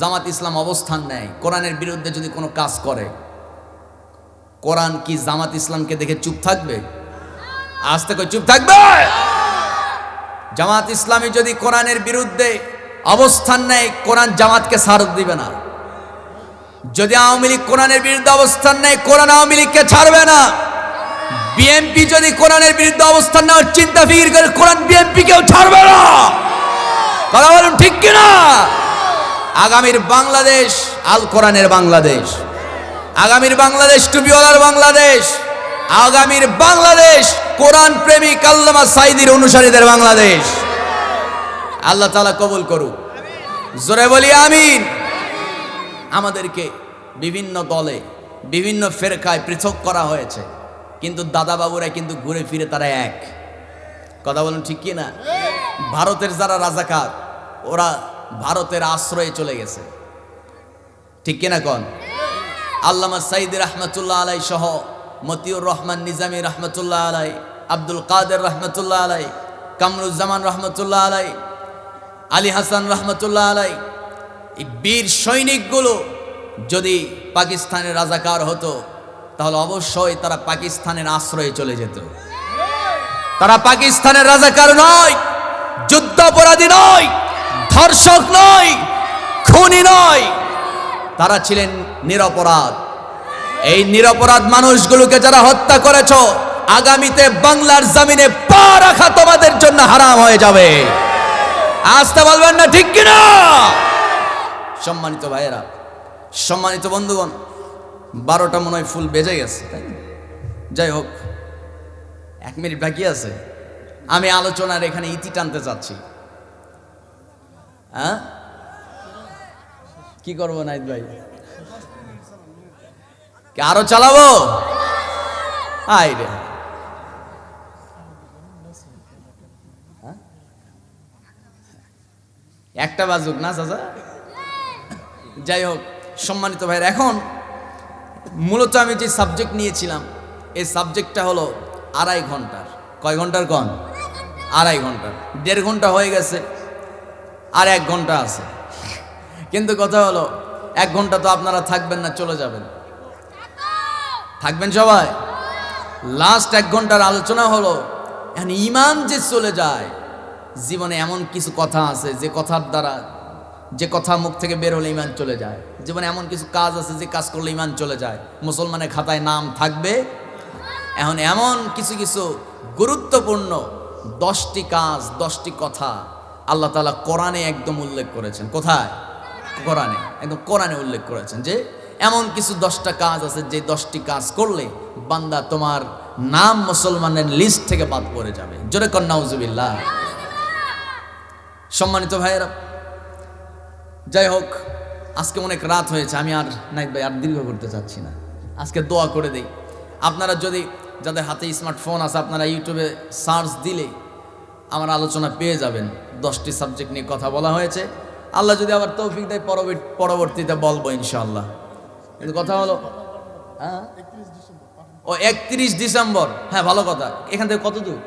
জামাত ইসলাম অবস্থান নেয়, কোরআনের বিরুদ্ধে যদি কোনো কাজ করে, কোরআন কি জামাত ইসলামকে দেখে চুপ থাকবে? আজ থেকে চুপ থাকবে? জামাত ইসলামী যদি কোরআনের বিরুদ্ধে অবস্থান নেয়, কোরআন জামাতকে ছাড় দিবে না। যদি আওয়ামী লীগ কোরআনের বিরুদ্ধে অবস্থান নেয়, কোরআন আওয়ামী লীগকে ছাড়বে না। বিএনপি যদি কোরআনের বিরুদ্ধে অবস্থান নেওয়ার চিন্তা ফিকির করে, কোরআন বিএনপিকেও ছাড়বে না। কথা বলুন ঠিক কিনা? আগামীর বাংলাদেশ আল কোরআনের বাংলাদেশ, আগামীর বাংলাদেশ টুপিওয়ালার বাংলাদেশ, আগামীর বাংলাদেশ কোরআন প্রেমিক আল্লামা সাঈদীর অনুসারীদের বাংলাদেশ। আল্লাহ তাআলা কবুল করুক, জোরে বলি আমিন। আমাদেরকে বিভিন্ন দলে, বিভিন্ন ফেরকায় পৃথক করা হয়েছে, কিন্তু দাদা বাবুরা কিন্তু ঘুরে ফিরে তারা এক। কথা বলুন ঠিক কি না? ভারতের যারা রাজাকার, ওরা ভারতের আশ্রয়ে চলে গেছে, ঠিক কিনা কোন? আল্লামা সাঈদী রহমতুল্লাহ আলাই সহ মতিউর রহমান নিজামী রহমতুল্লাহ আলাই, আব্দুল কাদের রহমতুল্লাহ আলাই, কামরুজ্জামান রহমতুল্লাহ আলাই, আলী হাসান রহমতুল্লাহ আলাই, এই বীর সৈনিকগুলো যদি পাকিস্তানের রাজাকার হতো, তাহলে অবশ্যই তারা পাকিস্তানের আশ্রয়ে চলে যেত। তারা পাকিস্তানের রাজাকার নয়, যুদ্ধাপরাধী নয়, ধর্ষক নয়, খুনি নয়, তারা ছিলেন নিরপরাধ। এই নিরপরাধ মানুষগুলোকে যারা হত্যা করেছ, আগামীতে বাংলার জমিনে পা রাখা তোমাদের জন্য হারাম হয়ে যাবে। আসতে বলবেন না ঠিক কিনা? সম্মানিত ভাইয়েরা, সম্মানিত বন্ধুগণ, 12টা মনে হয় ফুল বেজে গেছে, তাই না? যাই হোক, 1 মিনিট বাকি আছে। আমি আলোচনার এখানে ইতি টানতে চাচ্ছি। হ্যাঁ, কি করবো নাইদ ভাই? কি আরো চালাবো? আই রে, একটা বাজুক না চাচা? যাই হোক, সম্মানিত ভাইয়েরা, এখন মূলত আমি যে সাবজেক্ট নিয়েছিলাম, এই সাবজেক্টটা হলো 2.5 ঘন্টার। কয় ঘন্টার? 2.5 ঘন্টার। 1.5 ঘন্টা হয়ে গেছে, আর 1 ঘন্টা আছে। কিন্তু কথা হলো 1 ঘন্টা তো আপনারা থাকবেন না, চলে যাবেন। থাকবেন সবাই? লাস্ট 1 ঘন্টার আলোচনা হলো এখন ঈমান যে চলে যায়, জীবনে এমন কিছু কথা আছে যে কথার দ্বারা, যে কথা মুখ থেকে বের হলে ঈমান চলে যায়। জীবনে এমন কিছু কাজ আছে যে কাজ করলে ঈমান চলে যায়, মুসলমানের খাতায় নাম থাকবে। এখন এমন কিছু কিছু গুরুত্বপূর্ণ 10টি কাজ, 10টি কথা আল্লাহ তাআলা কোরআনে একদম উল্লেখ করেছেন। কোথায়? কোরআনে, একদম কোরআনে উল্লেখ করেছেন যে এমন কিছু 10টা কাজ আছে যে 10টি কাজ করলে বান্দা তোমার নাম মুসলমানের লিস্ট থেকে বাদ পড়ে যাবে। জোরে কর নাউজুবিল্লাহ। সম্মানিত ভাইয়েরা, যাই হোক, আজকে অনেক রাত হয়েছে, আমি আর নাইত ভাই আর দীর্ঘ করতে চাচ্ছি না। আজকে দোয়া করে দেই, আপনারা যদি, যাদের হাতে স্মার্টফোন আছে, আপনারা ইউটিউবে সার্চ দিলে আমার আলোচনা পেয়ে যাবেন। 10টি সাবজেক্ট নিয়ে কথা বলা হয়েছে। আল্লাহ যদি আবার তৌফিক দেয় পরবর্তীতে বলবো ইনশাআল্লাহ। কিন্তু কথা হলো ও 31 ডিসেম্বর, হ্যাঁ ভালো কথা। এখান থেকে কত দূর?